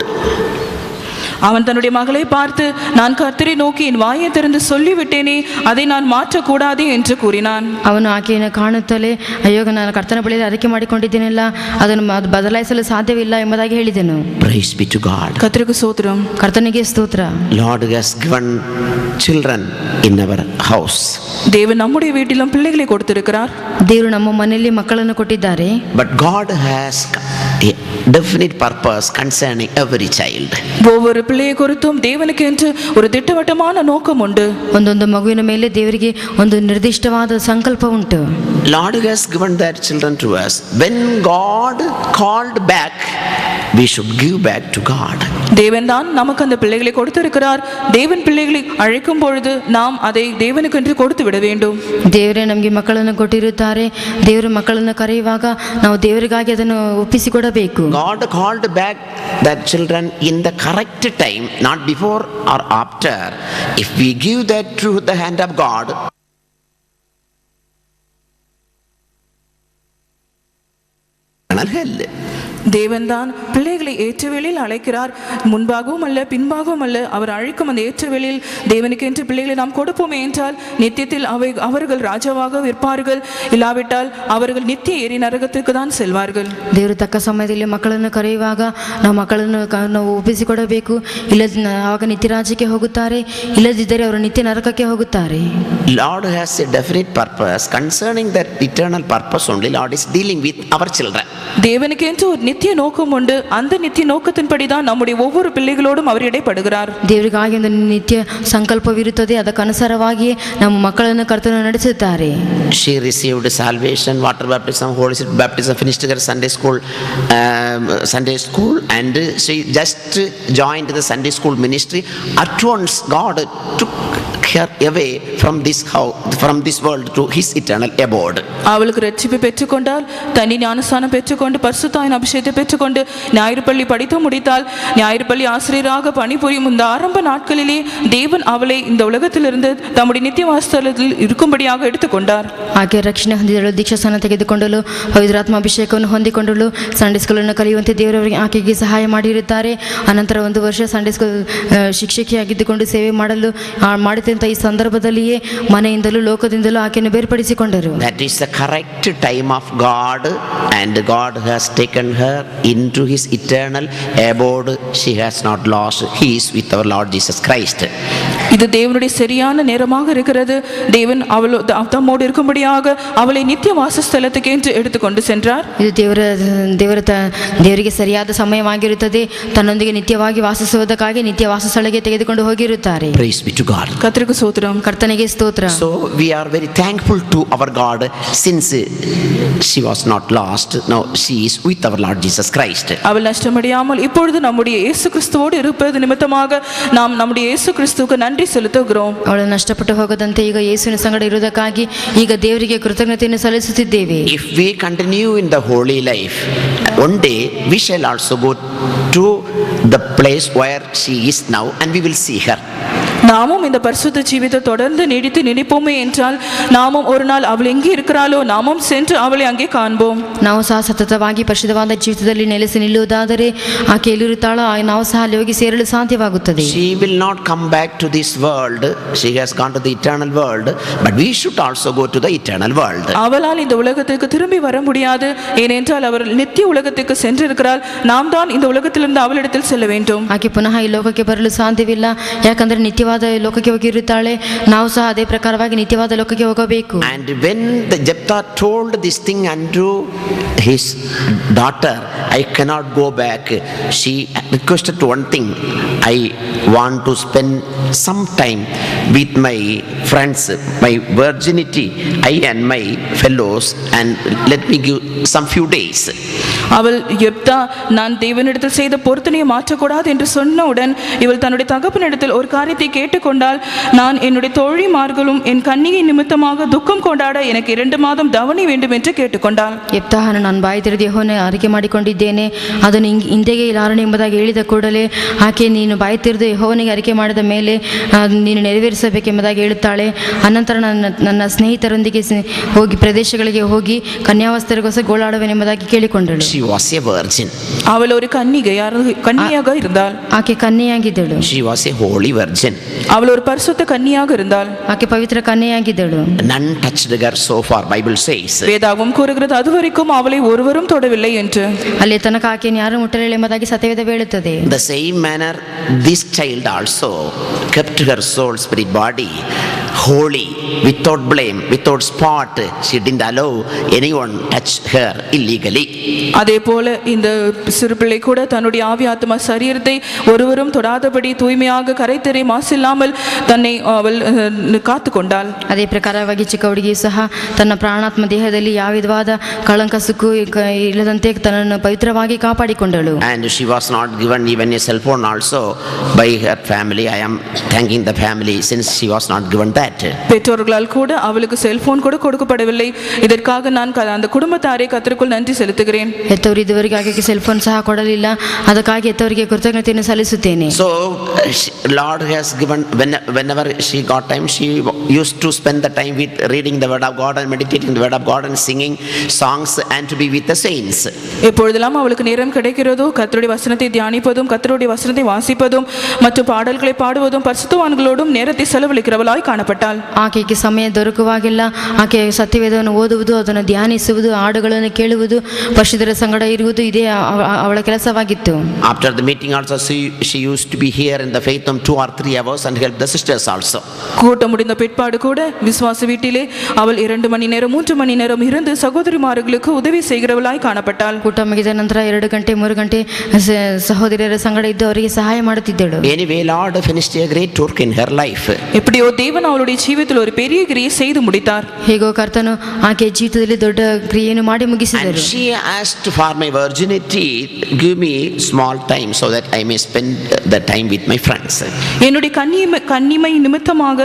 அவன் தன்னுடைய மகளை பார்த்து, நான் கர்த்தரை நோக்கி என் வாயை திறந்து சொல்லிவிட்டேனே, அதை நான் மாற்றக்கூடாது என்று கூறினான். ಅವನು ಆಕೆಯನ್ನು ಕಾಣುತ್ತಲೇ, ಅಯ್ಯೋ ನಾನು ಕರ್ತನ ಬಳಿಯಲ್ಲಿ ಅರಿಕೆ ಮಾಡಿಕೊಂಡಿದ್ದೇನಲ್ಲ, ಅದನ್ನು ಬದಲಾಯಿಸಲು ಸಾಧ್ಯವಿಲ್ಲ ಎಂಬುದಾಗಿ ಹೇಳಿದನು. Praise be to God. கர்த்தருக்கு ஸ்தோத்திரம். ಕರ್ತನಿಗೆ ಸ್ತೋತ್ರ. Lord has given children in our house. தேவன் நம்முடைய வீட்டிலும் பிள்ளைகளை கொடுத்திருக்கிறார். ದೇವರು ನಮ್ಮ ಮನೆಯಲ್ಲಿ ಮಕ್ಕಳನ್ನು ಕೊಟ್ಟಿದ್ದಾರೆ. But God has a definite purpose concerning every child. ஒவ்வொரு பிள்ளையை குறித்தும் தேவனுக்கு என்று ஒரு திட்டவட்டமான நோக்கம் உண்டு. ಒಂದೊಂದು ಮಗುವಿನ ಮೇಲೆ ದೇವರಿಗೆ ಒಂದು ನಿರ್ದಿಷ್ಟವಾದ ಸಂಕಲ್ಪ ಉಂಟು. Lord has given that children to us. When God called back, we should give back to God. தேவன் தான் நமக்கு அந்த பிள்ளைகளை கொடுத்திருக்கிறார். தேவன் பிள்ளைகளை அழைக்கும் பொழுது நாம் அதை தேவனுக்கு என்று கொடுத்து விட வேண்டும். ದೇವರೇ ನಮಗೆ ಮಕ್ಕಳನ್ನು ಕೊಟ್ಟಿರುತ್ತಾರೆ. ದೇವರು ಮಕ್ಕಳನ್ನು ಕರೆಯುವಾಗ ನಾವು ದೇವರಿಗಾಗಿ ಅದನ್ನು ಒಪ್ಪಿಸಿಕೊಡಬೇಕು. God called back that children in the correct time, not before or after. If we give that to the hand of God, hell. தேவன்தான் பிள்ளைகளை ஏற்ற வேளையில் அழைக்கிறார். முன்பாகவும் அல்ல பின்பாகவும் அல்ல, அவர் அழைக்கும் அந்த ஏற்ற வேளையில் தேவனுக்கு என்று பிள்ளைகளை நாம் கொடுப்போமே என்றால் நித்தியத்தில் அவர்கள் ராஜாவாக இருப்பார்கள். இல்லாவிட்டால் அவர்கள் நித்திய ஏரி நரகத்திற்கு தான் செல்வார்கள். ದೇವರು ತಕ್ಕ ಸಮಯದಲ್ಲಿ ಮಕ್ಕಳನ್ನು ಕರೆಯುವಾಗ ನಾವು ಮಕ್ಕಳನ್ನು ನಾವು ಒಪ್ಪಿಸಿಕೊಡಬೇಕು. ಇಲ್ಲದ ಆವಾಗ ನಿತ್ಯ ರಾಜ್ಯಕ್ಕೆ ಹೋಗುತ್ತಾರೆ, ಇಲ್ಲದಿದ್ದರೆ ಅವರು ನಿತ್ಯ ನರಕಕ್ಕೆ ಹೋಗುತ್ತಾರೆ. Lord has a definite purpose concerning that eternal purpose only. Lord is dealing with our children. தேவனுக்கு என்று ஒரு நித்திய நோக்கம் உண்டு. அந்த நித்திய நோக்கத்தின்படி தான் நம்முடைய ஒவ்வொரு பிள்ளைகளோடும் அவர் இடைப்படுகிறார். ದೇವರಿಗಾಗಿ ಒಂದು ನಿತ್ಯ ಸಂಕಲ್ಪವಿರುತ್ತದೆ. ಅದಕ್ಕನುಸಾರವಾಗಿಯೇ ನಮ್ಮ ಮಕ್ಕಳನ್ನು ಕರ್ತನು ನಡೆಸುತ್ತಾರೆ. She received salvation, water baptism, Holy Spirit baptism, finished her Sunday school, and she just joined the Sunday school ministry. At once God took her away from this world to his eternal abode. அவளுக்கு ரட்சிப்பை பெற்றுக்கொண்டால், தனி ஞானஸ்தானம் பெற்றுக்கொண்டு, பரிசுத்தாவின் அபிஷேகத்தை பெற்றுக்கொண்டு, ஞாயிறு பள்ளி படித்து முடித்தால், ஞாயிறு பள்ளி ஆசிரியராக பணிபுரியும் இந்த ஆரம்ப நாட்களிலே தேவன் அவளை இந்த உலகத்திலிருந்து தம்முடைய நித்திய வாசஸ்தலத்தில் இருக்கும்படியாக எடுத்துக்கொண்டார். ಆಕೆ ರಕ್ಷಣೆ ಹೊಂದಿದಳು, ದೀಕ್ಷಾಸ್ನಾನ ತೆಗೆದುಕೊಂಡಳು, ಪವಿತ್ರಾತ್ಮ ಅಭಿಷೇಕವನ್ನು ಹೊಂದಿಕೊಂಡಳು. ಸಂಡೇ ಸ್ಕೂಲನ್ನು ಕಲಿಯುವಂತೆ ದೇವರವರಿಗೆ ಆಕೆಗೆ ಸಹಾಯ ಮಾಡಿರುತ್ತಾರೆ. ಅನಂತರ 1 ವರ್ಷ ಸಂಡೇ ಸ್ಕೂಲ್ ಶಿಕ್ಷಕಿಯಾಗಿದ್ದುಕೊಂಡು ಸೇವೆ ಮಾಡಲು ಮಾಡಿದಂಥ ಈ ಸಂದರ್ಭದಲ್ಲಿಯೇ ಮನೆಯಿಂದಲೂ ಲೋಕದಿಂದಲೂ ಆಕೆಯನ್ನು ಬೇರ್ಪಡಿಸಿಕೊಂಡರು. That is the correct time of God, and God has taken her into his eternal abode. She has not lost. He is with our Lord Jesus Christ. இது தேவனுடைய சரியான நேரமாக இருக்கிறது. தேவன் தம்மோடு இருக்கும்படியாக அவளை நித்திய வாசஸ்தலத்துக்கு என்று எடுத்துக்கொண்டு சென்றார். ಇದು ದೇವರಿಗೆ ಸರಿಯಾದ ಸಮಯವಾಗಿರುತ್ತದೆ. ತನ್ನೊಂದಿಗೆ ನಿತ್ಯವಾಗಿ ವಾಸಿಸುವುದಕ್ಕಾಗಿ ನಿತ್ಯ ವಾಸಸ್ಥಳಕ್ಕೆ ತೆಗೆದುಕೊಂಡು ಹೋಗಿರುತ್ತಾರೆ. Praise be to God. கர்த்தருக்கு ஸ்தோத்திரம். ಕರ್ತನಿಗೆ ಸ್ತೋತ್ರ. So we are very thankful to our God, since she was not lost. Now she is with our Lord Jesus Christ. அவள் நஷ்டமடையாமல் இப்பொழுது நம்முடைய இயேசு கிறிஸ்துவோடு இருப்பது நிமித்தமாக நாம் நம்முடைய இயேசு கிறிஸ்துவுக்கு நன்றி செலுத்துகிறோம். ಅವಳು ನಷ್ಟಪಟ್ಟು ಹೋಗದಂತೆ ಈಗ ಯೇಸುವಿನ ಸಂಗಡ ಇರುವುದಕ್ಕಾಗಿ ಈಗ ದೇವರಿಗೆ ಕೃತಜ್ಞತೆಯನ್ನು ಸಲ್ಲಿಸುತ್ತಿದ್ದೇವೆ. If we continue in the holy life, one day we shall also go to the place where she is now and we will see her. நாமும் இந்த பரிசுத்த ஜீவித்தை தொடர்ந்து நீடித்து நினைப்போமே என்றால் நாமும் ஒரு நாள் அவள் எங்கே இருக்கிறாளோ நாமும் சென்று அவளை அங்கே காண்போம். ನಾವು ಸಹ ಸತತವಾಗಿ ಪರಿಶುದ್ಧವಾದ ಜೀವಿತದಲ್ಲಿ ನೆಲೆಸಿ ನಿಲ್ಲುವುದಾದರೆ ಆಕೆ ಎಲ್ಲಿರುತ್ತಾಳೋ ನಾವು ಸಹ ಅಲ್ಲಿ ಹೋಗಿ ಸೇರಲು ಸಾಧ್ಯವಾಗುತ್ತದೆ. She will not come back to this world. She has gone to the eternal world, but we should also go to the eternal world. அவளால் இந்த உலகத்துக்கு திரும்பி வர முடியாது. ஏனென்றால் அவர் நித்திய உலகத்துக்கு சென்றிருக்கிறாள். நாம் தான் இந்த உலகத்திலிருந்து அவளிடத்தில் செல்ல வேண்டும். ಆಕೆ ಪುನಃ ಈ ಲೋಕಕ್ಕೆ ಬರಲು ಸಾಧ್ಯವಿಲ್ಲ. ಯಾಕಂದರೆ ನಿತ್ಯವಾದ ಲೋಕಕ್ಕೆ ಹೋಗಿರುತ್ತಾಳೆ. ನಾವು ಸಹ ಅದೇ ಪ್ರಕಾರವಾಗಿ ನಿತ್ಯವಾದ ಲೋಕಕ್ಕೆ ಹೋಗಬೇಕು. And when the Jephthah told this thing unto his daughter, I cannot go back, she requested one thing, I want to spend some time with my friends, my virginity, I and my fellows, and let me give some few days. அவள் யெப்தா நான் தேவனிடத்தில் செய்த பொருத்தனையை மாற்றக்கூடாது என்று சொன்னவுடன் இவள் தன்னுடைய தகப்பனிடத்தில் ஒரு காரியத்தை கேட்டுக்கொண்டால், நான் என்னுடைய தோழிமார்களும் என் கன்னிகை நிமித்தமாக துக்கம் கொண்டாட எனக்கு 2 மாதம் தவணை வேண்டும் என்று கேட்டுக்கொண்டாள். ಯೆಪ್ತಾಹನು ನಾನು ಬಾಯಿ ತೆರೆದು ಯೆಹೋವನ ಆರಿಕೆ ಮಾಡಿಕೊಂಡಿದ್ದೇನೆ, ಅದನ್ನು ಹಿಂದೆಗೆ ಇಲ್ಲಾರನು ಎಂಬುದಾಗಿ ಹೇಳಿದ ಕೂಡಲೇ ಆಕೆ ನೀನು ಬಾಯಿ ತೆರೆದು ಯೆಹೋವನಿಗೆ ಆರಿಕೆ ಮಾಡಿದ ಮೇಲೆ ನೀನು ನೆರವೇರಿಸಬೇಕೆಂಬುದಾಗಿ ಹೇಳುತ್ತಾಳೆ. ಅನಂತರ ನನ್ನ ಸ್ನೇಹಿತರೊಂದಿಗೆ ಹೋಗಿ ಪ್ರದೇಶಗಳಿಗೆ ಹೋಗಿ ಕನ್ಯಾವಸ್ಥರಿಗೋಸ್ಕರ ಗೋಳಾಡುವೆನೆಂಬುದಾಗಿ ಕೇಳಿಕೊಂಡಳು. She was a virgin. அவள் ஒரு கன்னியாக இருந்தாள். ಆಕೆ ಕನ್ಯೆಯಾಗಿದ್ದಳು. She was a holy virgin. அவள் ஒரு பரிசுத்த கன்னியாக இருந்தாள். ಆಕೆ ಪವಿತ್ರ ಕನ್ಯೆಯಾಗಿದ್ದಳು. None touched her so far, Bible says. வேதாகமம் கூறுகிறது அதுவரைக்கும் அவளை ஒருவரும் தொடவில்லை என்று. ಅಲ್ಲಿ ತನಕ ಆಕೆಯನ್ನು ಯಾರು ಮುಟ್ಟಲಿಲ್ಲ ಎಂಬುದಾಗಿ ಸತ್ಯವೇದ ಹೇಳುತ್ತದೆ. The same manner this child also kept her soul, spirit, body holy, without blame, without spot. She didn't allow anyone touch her illegally. அதே போல இந்த சிறு பிள்ளை கூட தன்னுடைய ஆவி ஆத்மா சரீரத்தை ஒருவரும் தொடாதபடி தூய்மையாக கரைத்தரை மாசில்லாமல் தன்னை அவள் காத்து கொண்டாள். ಅದೇ ಪ್ರಕಾರವಾಗಿ ಚಿಕ್ಕ ಹುಡುಗಿಯು ಸಹ ತನ್ನ ಪ್ರಾಣಾತ್ಮ ದೇಹದಲ್ಲಿ ಯಾವ ವಿಧವಾದ ಕಳಂಕ ಸುಕ್ಕು ಇಲ್ಲದಂತೆ ತನ್ನನ್ನು ಪವಿತ್ರವಾಗಿ ಕಾಪಾಡಿಕೊಂಡಳು. And she was not given even a cell phone also by her family. I am thanking the family since she was not given that. பெற்றோர்களால் கூட அவளுக்கு செல்போன் கூட கொடுக்கப்படவில்லை. இதற்காக நான் அந்த குடும்பத்தாரை கர்த்தருக்குள் நன்றி செலுத்துகிறேன். ಹೆತ್ತವರು ಇದುವರೆಗೆ ಆಕೆಗೆ ಸೆಲ್ ಫೋನ್ ಸಹ ಕೊಡಲಿಲ್ಲ, ಅದಕ್ಕಾಗಿ ಹೆತ್ತವರಿಗೆ ಕೃತಜ್ಞತೆಯನ್ನು ಸಲ್ಲಿಸುತ್ತೇನೆ. So Lord has given, whenever she got time, she used to spend the time with reading the word of God and meditating the word of God and singing songs and to be with the saints. எப்பொழுதெல்லாம் அவளுக்கு நேரம் கிடைக்கிறதோ கர்த்தருடைய வசனத்தை தியானிப்பதும் கர்த்தருடைய வசனத்தை வாசிப்பதும் மற்றும் பாடல்களை பாடுவதும் பரிசுத்தவான்களோடும் நேரத்தை செலவழிக்கிறவளாய் காணப்பட்டாள். ಆಕೆಗೆ ಸಮಯ ದೊರಕುವಾಗಿಲ್ಲ ಆಕೆ ಸತ್ಯವೇದವನ್ನು ಓದುವುದು, ಅದನ್ನು ಧ್ಯಾನಿಸುವುದು, ಹಾಡುಗಳನ್ನು ಕೇಳುವುದು, ಪರಿಶುದ್ಧರ ಸಂಗಡ ಇರುವುದು ಇದೇ ಅವಳ ಕೆಲಸವಾಗಿತ್ತು. After the meeting also she used to be here in the faith 2 or 3 hours and help the sisters also. கூட்டம் முடிந்த பிற்பாடு கூட விசுவாச வீட்டிலே அவள் 2 மணி நேரம் 3 மணி நேரம் இருந்து சகோதரிமார்களுக்கு உதவி செய்கிறவளாய் காணப்பட்டாள். ಕೂಟ ಮುಗಿದ ನಂತರ 2 ಗಂಟೆ 3 ಗಂಟೆ ಸಹೋದರಿಯರ ಸಂಗಡ ಇದ್ದು ಅವರಿಗೆ ಸಹಾಯ ಮಾಡುತ್ತಿದ್ದಳು. Anyway, Lord finished a great work in her life. எப்படியோ தேவன் அவளுடைய ஜீவிதத்தில் ஒரு பெரிய கிரியை செய்து முடித்தார். ಹೇಗೋ ಕರ್ತನು ಆಕೆ ಜೀವಿತದಲ್ಲಿ ದೊಡ್ಡ ಕ್ರಿಯೆಯನ್ನು ಮಾಡಿ ಮುಗಿಸಿದರು. And she asked for my virginity, give me small time so that I may spend the time with my friends. என்னுடைய கன்னிமை நிமித்தமாக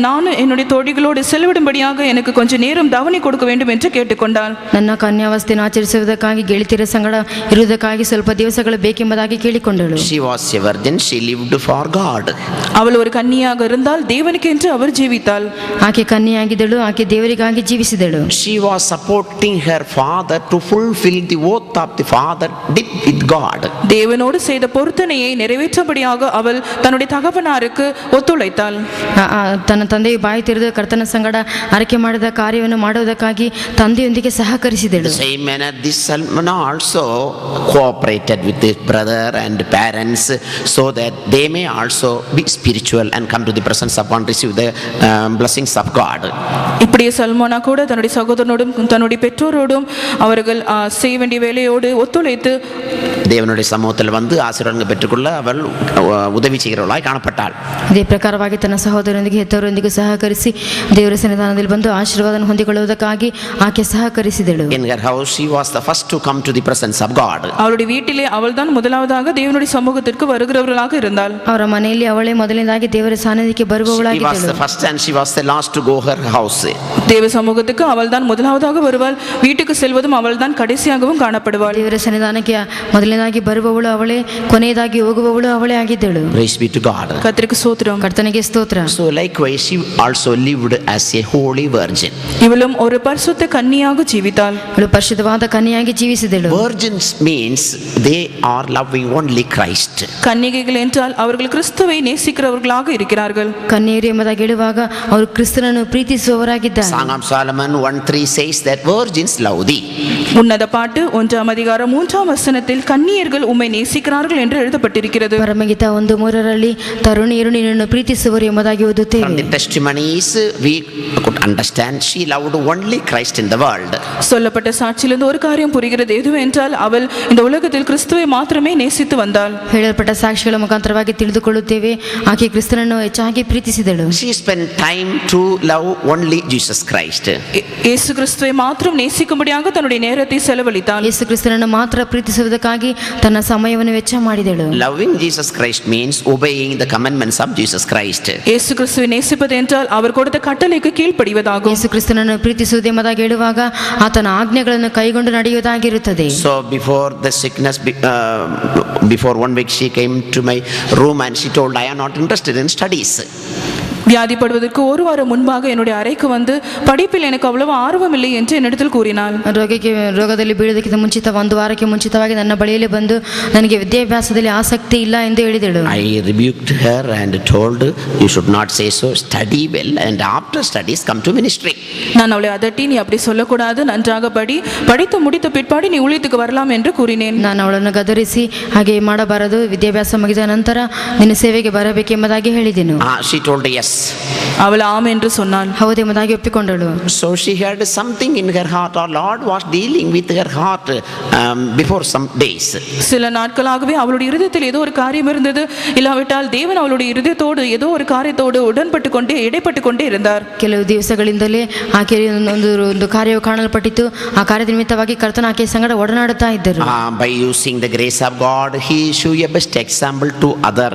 நான் என்னுடைய தோழிகளோடு செலவிடும்படியாக எனக்கு கொஞ்சம் நேரம் தவணை கொடுக்க வேண்டும் என்று கேட்டுக்கொண்டாள். ನನ್ನ ಕನ್ಯಾವಸ್ಥೆಯನ್ನು ಆಚರಿಸುವುದಕ್ಕಾಗಿ ಗೆಳತಿಯರ ಸಂಗಡ ಇರುವುದಕ್ಕಾಗಿ ಸ್ವಲ್ಪ ದಿವಸಗಳು ಬೇಕೆಂಬುದಾಗಿ ಕೇಳಿಕೊಂಡಳು. She was a virgin, she lived for God. அவள் ஒரு கன்னியாக இருந்தால் தேவனுக்கு என்று அவர் ஜீவித்தாள். ಆಕೆ ಕನ್ಯೆಯಾಗಿದ್ದಳು, ಆಕೆ ದೇವರಿಗಾಗಿ ಜೀವಿಸಿದಳು. She was supporting her father to fulfill the oath of the father did with God. தேவனோடு செய்த பொருத்தனையை நிறைவேற்றபடியாக அவள் தன்னுடைய தகப்பனாருக்கு ஒத்துழைத்தாள். ತನ್ನ ತಂದೆಯು ಬಾಯಿ ತೆರೆದು ಕರ್ತನ ಸಂಗಡ ಆರೈಕೆ ಮಾಡಿದ ಕಾರ್ಯವನ್ನು ಮಾಡುವುದಕ್ಕಾಗಿ ತಂದೆಯೊಂದಿಗೆ ಸಹಕರಿಸಿದಳು. Same manner this Salmon also cooperated with his brother and parents so that they may also be spiritual and come to the presence of God, receive the blessings of God. இப்படியே சல்மோனா கூட தன்னுடைய சகோதரனோடும் தன்னுடைய பெற்றோரோடும் அவர்கள் செய்ய வேண்டிய வேலையோடு ஒத்துழைத்து தேவனுடைய சமூகத்தில் வந்து ஆசீர்வாதங்கள் பெற்றுக்கொள்ள அவள் உதவி உதவி செய்கிறவளாய் காணப்பட்டாள். ಇದೇ ಪ್ರಕಾರವಾಗಿ ತನ್ನ ಸಹೋದರರೊಂದಿಗೆ ಹೆತ್ತವರೊಂದಿಗೆ ಸಹಕರಿಸಿ ದೇವರ ಸನ್ನಿಧಾನದಲ್ಲಿ ಬಂದು ಆಶೀರ್ವಾದ ಹೊಂದಿಕೊಳ್ಳುವುದಕ್ಕಾಗಿ ಆಕೆ ಸಹಕರಿಸಿದಳು. In her house she was the first to come to the presence of God. அவளுடைய வீட்டிலே அவள்தான் முதலாவதாக தேவனுடைய சமூகத்திற்கு வருகிறவர்களாக இருந்தாள். ಅವರ ಮನೆಯಲ್ಲಿ ಅವಳೇ ಮೊದಲನೇದಾಗಿ ದೇವರ ಸಾನ್ನಿಧ್ಯಕ್ಕೆ She was ಬರುವವಳಾಗಿದ್ದಳು. the first and she was the last to go her house. தேவ சமூகத்துக்கு அவள்தான் முதலாவதாக வருவாள், வீட்டுக்கு செல்வதும் அவள்தான் கடைசியாகவும் காணப்படுவாள். ದೇವರ ಸನ್ನಿಧಾನಕ್ಕೆ ಮೊದಲನೇದಾಗಿ ಬರುವವಳು ಅವಳೇ, ಕೊನೆಯದಾಗಿ ಹೋಗುವವಳು ಅವಳೇ ಆಗಿದ್ದಳು. Praise be to God. கர்த்தருக்கு ஸ்தோத்திரம். ಕರ್ತನಿಗೆ ಸ್ತೋತ್ರ. So likewise she also lived as a holy virgin. இவளும் ஒரு பரிசுத்த கன்னியாக ஜீவித்தாள். ಅವಳು ಪರಿಶುದ್ಧವಾದ ಕನ್ಯೆಯಾಗಿ ಜೀವಿಸಿದಳು. Virgins means they are loving only Christ. கன்னிகைகள் என்றால் அவர்கள் கிறிஸ்துவை நேசிக்கிறவர்களாக இருக்கிறார்கள். ಕನ್ಯೆಯರು ಎಂಬುದಾಗಿ ಹೇಳುವಾಗ ಅವರು ಕ್ರಿಸ್ತನನ್ನು ಪ್ರೀತಿಸುವವರಾಗಿದ್ದಾರೆ. Song of Solomon 1:3 says that virgins love thee. உன்னத பாட்டு 1:3 கன்னியர்கள் உம்மை நேசிக்கிறார்கள் என்று எழுதப்பட்டிருக்கிறது. ಪರಮಗೀತ 1:3 ತರುಣಿಯರು ನಿನ್ನನ್ನು ಪ್ರೀತಿಸುವರು ಎಂಬುದಾಗಿ ಓದುತ್ತೇವೆ. From the testimonies we could understand she loved only Christ in the world. சொல்லப்பட்ட சாட்சியிலிருந்து ஒரு காரியம் புரிகிறது. எதுவென்றால் அவள் இந்த உலகத்தில் கிறிஸ்துவை மாத்திரமே நேசித்து வந்தாள். ಹೇಳಲ್ಪಟ್ಟ ಸಾಕ್ಷಿಗಳ ಮುಖಾಂತರವಾಗಿ ತಿಳಿದುಕೊಳ್ಳುತ್ತೇವೆ ಆಕೆ ಕ್ರಿಸ್ತನನ್ನು ಹೆಚ್ಚಾಗಿ ಪ್ರೀತಿಸಿದಳು. She spent time to love only Jesus Christ. இயேசு கிறிஸ்துவை மாத்திரம் நேசிக்கும்படியாக தன்னுடைய நேரத்தை செலவழித்தாள். ಯೇಸು ಕ್ರಿಸ್ತನನ್ನು ಮಾತ್ರ ಪ್ರೀತಿಸುವುದಕ್ಕಾಗಿ ತನ್ನ ಸಮಯವನ್ನು ವೆಚ್ಚ ಮಾಡಿದಳು. Loving Jesus Christ means obeying the commandments of Jesus Christ. இயேசு கிறிஸ்துவை நேசிப்பது என்றால் அவர் கொடுத்த கட்டளைக்கு கீழ்ப்படிவதாகும். ಯೇಸು ಕ್ರಿಸ್ತನನ್ನು ಪ್ರೀತಿಸುವುದು ಎಂಬುದಾಗಿ ಹೇಳುವಾಗ ಆತನ ಆಜ್ಞೆಗಳನ್ನು ಕೈಗೊಂಡು ನಡೆಯುವುದಾಗಿರುತ್ತದೆ. So before the sickness, before 1 week she came to my room and she told, I am not interested in studies. வியாதிப்படுவதற்கு ஒரு வாரம் முன்பாக என்னுடைய அறைக்கு வந்து படிப்பில் எனக்கு அவ்வளவு ஆர்வம் இல்லை என்று என்னிடத்தில் கூறினாள். ರೋಗದಲ್ಲಿ ಬೀಳುವುದಕ್ಕಿಂತ ಮುಂಚಿತ ಒಂದು ವಾರಕ್ಕೆ ಮುಂಚಿತವಾಗಿ ನನ್ನ ಬಳಿಯಲ್ಲಿ ಬಂದು ನನಗೆ ವಿದ್ಯಾಭ್ಯಾಸದಲ್ಲಿ ಆಸಕ್ತಿ ಇಲ್ಲ ಎಂದು ಹೇಳಿದಳು. I rebuked her and told, you should not say so, study well and after studies come to ministry. நான் அவளை அதட்டி, நீ அப்படி சொல்லக்கூடாது, நன்றாக படித்து முடித்த பிற்பாடு நீ ஊழியத்துக்கு வரலாம் என்று கூறினேன். ನಾನು ಅವಳನ್ನು ಗದರಿಸಿ ಹಾಗೆ ಮಾಡಬಾರದು, ವಿದ್ಯಾಭ್ಯಾಸ ಮುಗಿದ ನಂತರ ನಿನ್ನ ಸೇವೆಗೆ ಬರಬೇಕೆಂಬುದಾಗಿ ಹೇಳಿದೆನು. She told yes. அவள் ஆம் என்று சொன்னாள். ಹೌದೆಂಬುದಾಗಿ ಒಪ್ಪಿಕೊಂಡಳು. So she had something in her heart, or Lord was dealing with her heart before some days. சில நாட்களாகவே அவளுடைய இருதயத்தில் ஏதோ ஒரு காரியம் இருந்தது. இல்லாவிட்டால் தேவன் அவளுடைய இருதயத்தோடு ஏதோ ஒரு காரியத்தோடு இடைப்பட்டு கொண்டே இருந்தார். ಕೆಲವು ದಿವಸಗಳಿಂದಲೇ ಆಕೆ ಒಂದು ಕಾರ್ಯವು ಕಾಣಲ್ಪಟ್ಟಿತು. ಆ ಕಾರ್ಯದ ನಿಮಿತ್ತವಾಗಿ ಕರ್ತನ ಆಕೆಯ ಸಂಗಡ ಒಡನಾಡುತ್ತಾ ಇದ್ದರು. By using the grace of God, he showed a best example to other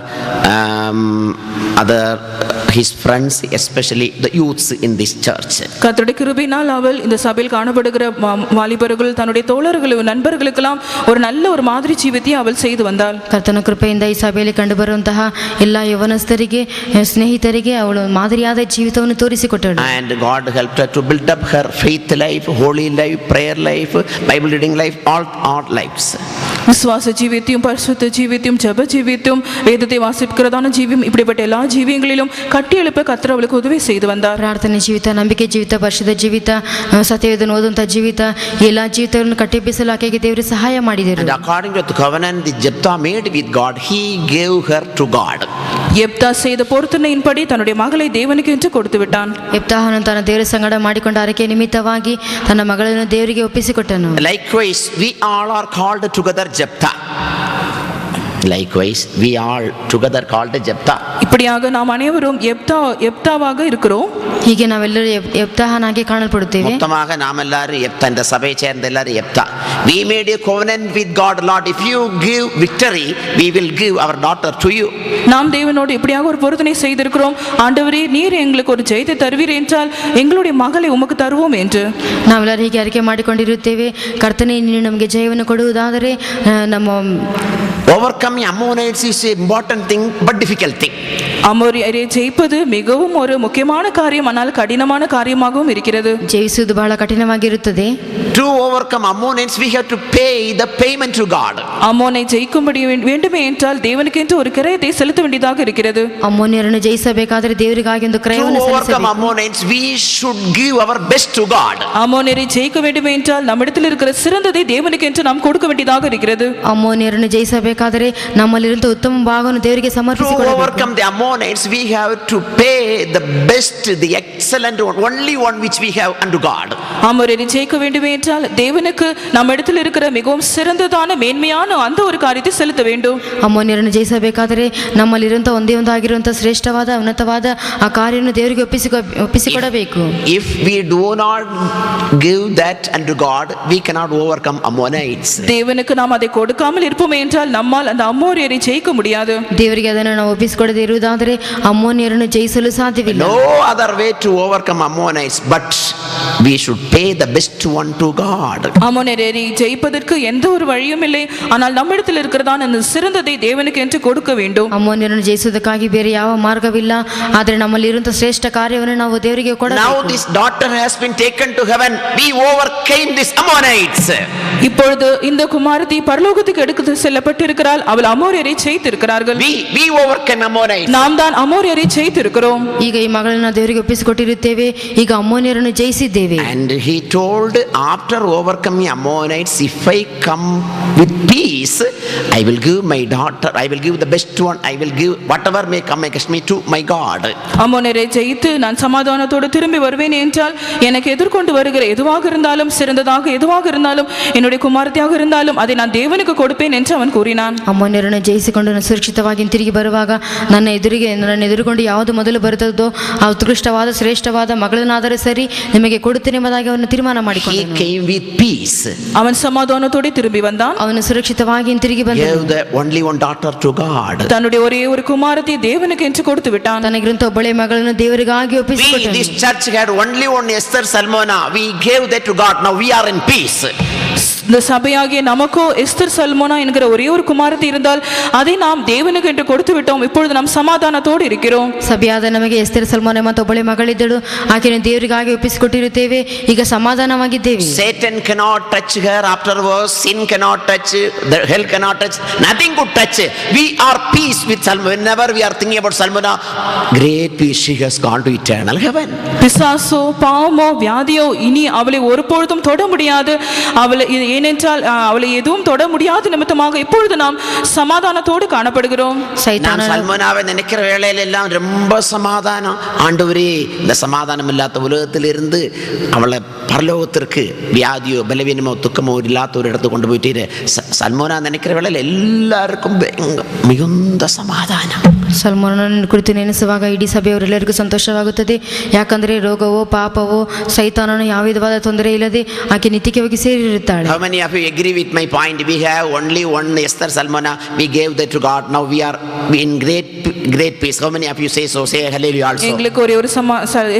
his friends, especially the youths in this church. கர்த்தருடைய கிருபையினால் அவள் இந்த சபையில் காணப்படுகிற வாலிபர்கள், தன்னுடைய தோழர்கள், நண்பர்களுக்கெல்லாம் ஒரு நல்ல ஒரு மாதிரி ஜீவித்தை அவள் செய்து வந்தாள். ಕರ್ತನ ಕೃಪೆಯಿಂದ ಈ ಸಭೆಯಲ್ಲಿ ಕಂಡುಬರುವಂತಹ ಎಲ್ಲ ಯವನಸ್ಥರಿಗೆ, ಸ್ನೇಹಿತರಿಗೆ ಅವಳು ಮಾದರಿಯಾದ ಜೀವಿತವನ್ನು ತೋರಿಸಿಕೊಟ್ಟಳು. And God helped her to build up her faith life, holy life, prayer life, Bible reading life, all lives. விசுவாச ஜீவியத்தையும் பரிசுத்த ஜீவியத்தையும் ஜெப ஜீவியத்தையும் வேதத்தை வாசிக்கிறதான ஜீவியம், இப்படிப்பட்ட எல்லா ஜீவியங்களிலும் கட்டி எழுப்ப கர்த்தர் அவளுக்கு உதவி செய்து வந்தார். ಪ್ರಾರ್ಥನೆ ಜೀವಿತ, ನಂಬಿಕೆ ಜೀವಿತ, ಪರಿಶುದ್ಧ ಜೀವಿತ, ಸತ್ಯವೇದವನ್ನು ಓದುವಂತಹ ಜೀವಿತ, ಎಲ್ಲ ಜೀವಿತಗಳನ್ನು ಕಟ್ಟಿಬ್ಬಿಸಲು ಆಕೆಗೆ ದೇವರು ಸಹಾಯ ಮಾಡಿದರು. And according to the covenant that Jephthah made with God, he gave her to God. எப்தா செய்த பொருத்தனையின்படி தன்னுடைய மகளை தேவனுக்கு என்று கொடுத்து விட்டான். ಎಪ್ತಾಹನು ತನ್ನ ದೇವರ ಸಂಗಡ ಮಾಡಿಕೊಂಡ ಅರಕೆ ನಿಮಿತ್ತವಾಗಿ ತನ್ನ ಮಗಳನ್ನು ದೇವರಿಗೆ ಒಪ್ಪಿಸಿಕೊಟ್ಟನು. Likewise, we all are called together Jephthah. Likewise, we all together called Jephthah. இப்படியாக நாம் அனைவரும் எப்தாவாக இருக்கிறோம். ಹೀಗೆ ನಾವೆಲ್ಲರೂ ಎಪ್ತಾಹನಾಗಿ ಕಾಣಲ್ಪಡುತ್ತೇವೆ. மொத்தமாக நாம் எல்லாரும் எப்தா, இந்த சபையை சேர்ந்த எல்லாரும் எப்தா. We made a covenant with God, Lord, if you give victory, we will give our daughter to you. நாம் தேவனோடு இப்படியாக ஒரு பொருத்தனை செய்திருக்கிறோம். ஆண்டவரே, நீர் எங்களுக்கு ஒரு ஜெயத்தை தருவீர் என்றால் எங்களுடைய மகளை உமக்கு தருவோம் என்று ನಾವೆಲ್ಲರೂ ಹೀಗೆ ಅರಿಕೆ ಮಾಡಿಕೊಂಡಿರುತ್ತೇವೆ. ಕರ್ತನೇ, ನೀನು ನಮಗೆ ಜಯವನ್ನು ಕೊಡುವುದಾದರೆ ನಮ್ಮ Overcoming Ammonites is an important thing but difficult thing. அமோரியரை ஜெயிப்பது மிகவும் ஒரு முக்கியமான காரியம், ஆனால் கடினமான காரியமாகவும் இருக்கிறது. ಜಯಿಸುವುದು ಬಹಳ ಕಠಿಣವಾಗಿರುತ್ತದೆ. To overcome Ammonites, we have to pay the payment to God. அம்மோனை ஜெயிக்கும்படி வேண்டுமே என்றால் தேவனுக்கு என்று ஒரு கிரயத்தை செலுத்த வேண்டியதாக இருக்கிறது. ಅಮ್ಮೋನ್ಯರನ್ನು ಜಯಿಸಬೇಕಾದರೆ ದೇವರಿಗಾಗಿ ಒಂದು To ಕ್ರಯವನ್ನು overcome ಸಲ್ಲಿಸಬೇಕು. Ammonites, we should give our best to God. அம்மோனரை ஜெயிக்க வேண்டுமே என்றால் நம்மிடத்தில் இருக்கிற சிறந்ததை தேவனுக்கு என்று நாம் கொடுக்க வேண்டியதாக இருக்கிறது. ಅಮ್ಮೋನ್ಯರನ್ನು ಜಯಿಸಬೇಕಾದರೆ ನಮ್ಮಲ್ಲಿರುವಂತಹ ಉತ್ತಮ ಭಾಗವನ್ನು ದೇವರಿಗೆ To ಸಮರ್ಪಿಸಿಕೊಳ್ಳಬೇಕು. overcome the Ammonites, we have to pay the best, the excellent one, only one which we have unto God. அம்மோனரை ஜெயிக்க வேண்டுமே ஏனென்றால் தேவனுக்கு நம்ம இடத்தில் இருக்கிற மிகவும் சிறந்ததான மேன்மையான அந்த ஒரு காரியத்தை செலுத்த வேண்டும். ಅಮ್ಮೋನ್ಯರನ್ನು ಜಯಿಸಬೇಕಾದರೆ ನಮ್ಮಲ್ಲಿರುವಂಥ ಒಂದೇ ಒಂದಾಗಿರುವಂಥ ಶ್ರೇಷ್ಠವಾದ ಉನ್ನತವಾದ ಆ ಕಾರ್ಯವನ್ನು ದೇವರಿಗೆ ಒಪ್ಪಿಸಿಕೊಡಬೇಕು. If we do not give that unto God, we cannot overcome Ammonites. தேவனுக்கு நாம் அதை கொடுக்காமல் இருப்போம் என்றால் நம்மால் அந்த அம்மோரியரை ஜெயிக்க முடியாது. ದೇವರಿಗೆ ಅದನ್ನು ನಾವು ಒಪ್ಪಿಸಿಕೊಡದೇ ಇರುವುದಾದರೆ ಅಮ್ಮೋನ್ಯರನ್ನು ಜಯಿಸಲು ಸಾಧ್ಯವಿಲ್ಲ. No other way to overcome Ammonites, but we should pay the best one to God. அம்மோனியரை ஜெயிப்பதற்கு எந்த ஒரு வழியும் இல்லை. ஆனால் நம்மிடத்தில் இருக்கிறதான அந்த சிறந்ததை தேவனுக்கு என்று கொடுக்க வேண்டும். ಅಮ್ಮೋನ್ಯರನ್ನು ಜಯಿಸುವುದಕ್ಕಾಗಿ ಬೇರೆ ಯಾವ ಮಾರ್ಗವಿಲ್ಲ. ಆದರೆ ನಮ್ಮಲ್ಲಿರುವಂಥ ಶ್ರೇಷ್ಠ ಕಾರ್ಯವನ್ನು ನಾವು ದೇವರಿಗೆ ಕೊಡಬೇಕು. Now this daughter has been taken to heaven. We overcame these Ammonites. இப்பொழுது இந்த குமாரத்தி பரலோகத்துக்கு எடுத்து செல்லப்பட்டிருக்கிறாள். அவள் அமோரியரை ஜெயித்திருக்கிறார்கள். We overcame Ammonites. நாம் தான் அமோரியரை ஜெயித்திருக்கிறோம். ಈಗ ಈ ಮಗಳನ್ನು ದೇವರಿಗೆ ಒಪ್ಪಿಸಿಕೊಟ್ಟಿರುತ್ತೇವೆ. ಈಗ ಅಮ್ಮೋನ್ಯರನ್ನು ಜಯಿಸಿದ್ದೇವೆ. And he told, after overcoming Ammonites, if I come with peace, I will give my daughter, I will give the best one, I will give whatever may come against me to my God. அம்மோனியரை ஜெயித்து நான் சமாதானத்தோடு திரும்பி வருவேன் என்றால் எனக்கு எதிர்கொண்டு வருகிற எதுவாக இருந்தாலும் சிறந்ததாக எதுவாக இருந்தாலும் என்னுடைய குமாரத்தியாக இருந்தாலும் அதை நான் தேவனுக்கு கொடுப்பேன் என்று அவன் கூறினான். ಅಮ್ಮೋನ್ಯರನ್ನು ಜಯಿಸಿಕೊಂಡು ನಾನು ಸುರಕ್ಷಿತವಾಗಿ ತಿರುಗಿ ಬರುವಾಗ ನನ್ನ ಎದುರುಗೊಂಡು ಯಾವುದು ಮೊದಲು ಬರುತ್ತದೋ ಆ ಉತ್ಕೃಷ್ಟವಾದ ಶ್ರೇಷ್ಠವಾದ ಮಗಳನ್ನಾದರೂ ಸರಿ ನಿಮಗೆ ಕೊಡುತ್ತೇನೆ ಎಂಬುದಾಗಿ ಅವನು ತೀರ್ಮಾನ He ಮಾಡಿಕೊಂಡನು. came with peace. அவன் சமாதானத்தோடு திரும்பி வந்தான். ಅವನು ಸುರಕ್ಷಿತವಾಗಿ ತಿರುಗಿ ಬಂದನು. Gave the only one daughter to God. தன்னுடைய ஒரே ஒரு குமாரத்தை தேவனுக்கு என்று கொடுத்து விட்டான். ತನಗಿರುವಂಥ ಒಬ್ಬಳೆ ಮಗಳನ್ನು ದೇವರಿಗಾಗಿ We, ಒಪ್ಪಿಸಿಕೊಟ್ಟನು. this church had only one Esther Salmona. We gave that to God. Now we are in peace. இந்த சபையாகிய நமக்கோ எஸ்தர் சல்மோனா என்கிற ஒரே ஒரு குமாரத்தி இருந்தால் அதை நாம் தேவனுக்கு என்று கொடுத்து விட்டோம். இப்பொழுது நாம் சமாதானத்தோடு இருக்கிறோம். ಸಭೆಯಾದ ನಮಗೆ ಎಸ್ತೇರ್ ಸಲ್ಮಾನ ಮತ್ತು ಒಬ್ಬಳೆ ಮಗಳಿದ್ದಳು. ಆಕೆಯನ್ನು ದೇವರಿಗಾಗಿ ಒಪ್ಪಿಸಿಕೊಟ್ಟಿರುತ್ತೇವೆ. ಈಗ ಸಮಾಧಾನವಾಗಿದ್ದೇವೆ. Satan cannot touch her afterwards. Sin cannot touch. The hell cannot touch. Nothing could touch. We are peace with Salmona. Whenever we are thinking about Salmona, great peace, she has gone to eternal heaven. பிசாசோ பாவமோ வியாதியோ இனி அவளை ஒருபொழுதும் தொட முடியாது. ஏனென்றால் அவளை எதுவும் தொட முடியாத நிமித்தமாக இப்பொழுது நாம் சமாதானத்தோடு காணப்படுகிறோம். நான் சல்மோனாவை நினைக்கிற வேளையில எல்லாம் ரொம்ப சமாதானம். ஆண்டவரே, இந்த சமாதானம் இல்லாத உலகத்திலிருந்து அவளை பரலோகத்திற்கு வியாதியோ பலவீனமோ துக்கமோ இல்லாத ஒரு இடத்துக்கு கொண்டு போயிட்டு சல்மோனா நினைக்கிற வேளையில எல்லாருக்கும் மிகுந்த சமாதானம். ಸಲ್ಮಾನನನ್ನು ಕುರಿತು ನೆನೆಸುವಾಗ ಇಡೀ ಸಭೆಯವರೆಲ್ಲರಿಗೂ ಸಂತೋಷವಾಗುತ್ತದೆ. ಯಾಕಂದರೆ ರೋಗವೋ ಪಾಪವೋ ಸೈತಾನನೋ ಯಾವ ವಿಧವಾದ ತೊಂದರೆ ಇಲ್ಲದೆ ಆಕೆ ನಿತ್ಯವಾಗಿ ಸೇರಿರುತ್ತಾಳೆ. How many of you agree with my point? We have only one Esther Salmona. We gave that to God. Now we are in great peace. How many of you say so? Say hallelujah also. எங்களுக்கு ஒரே ஒரு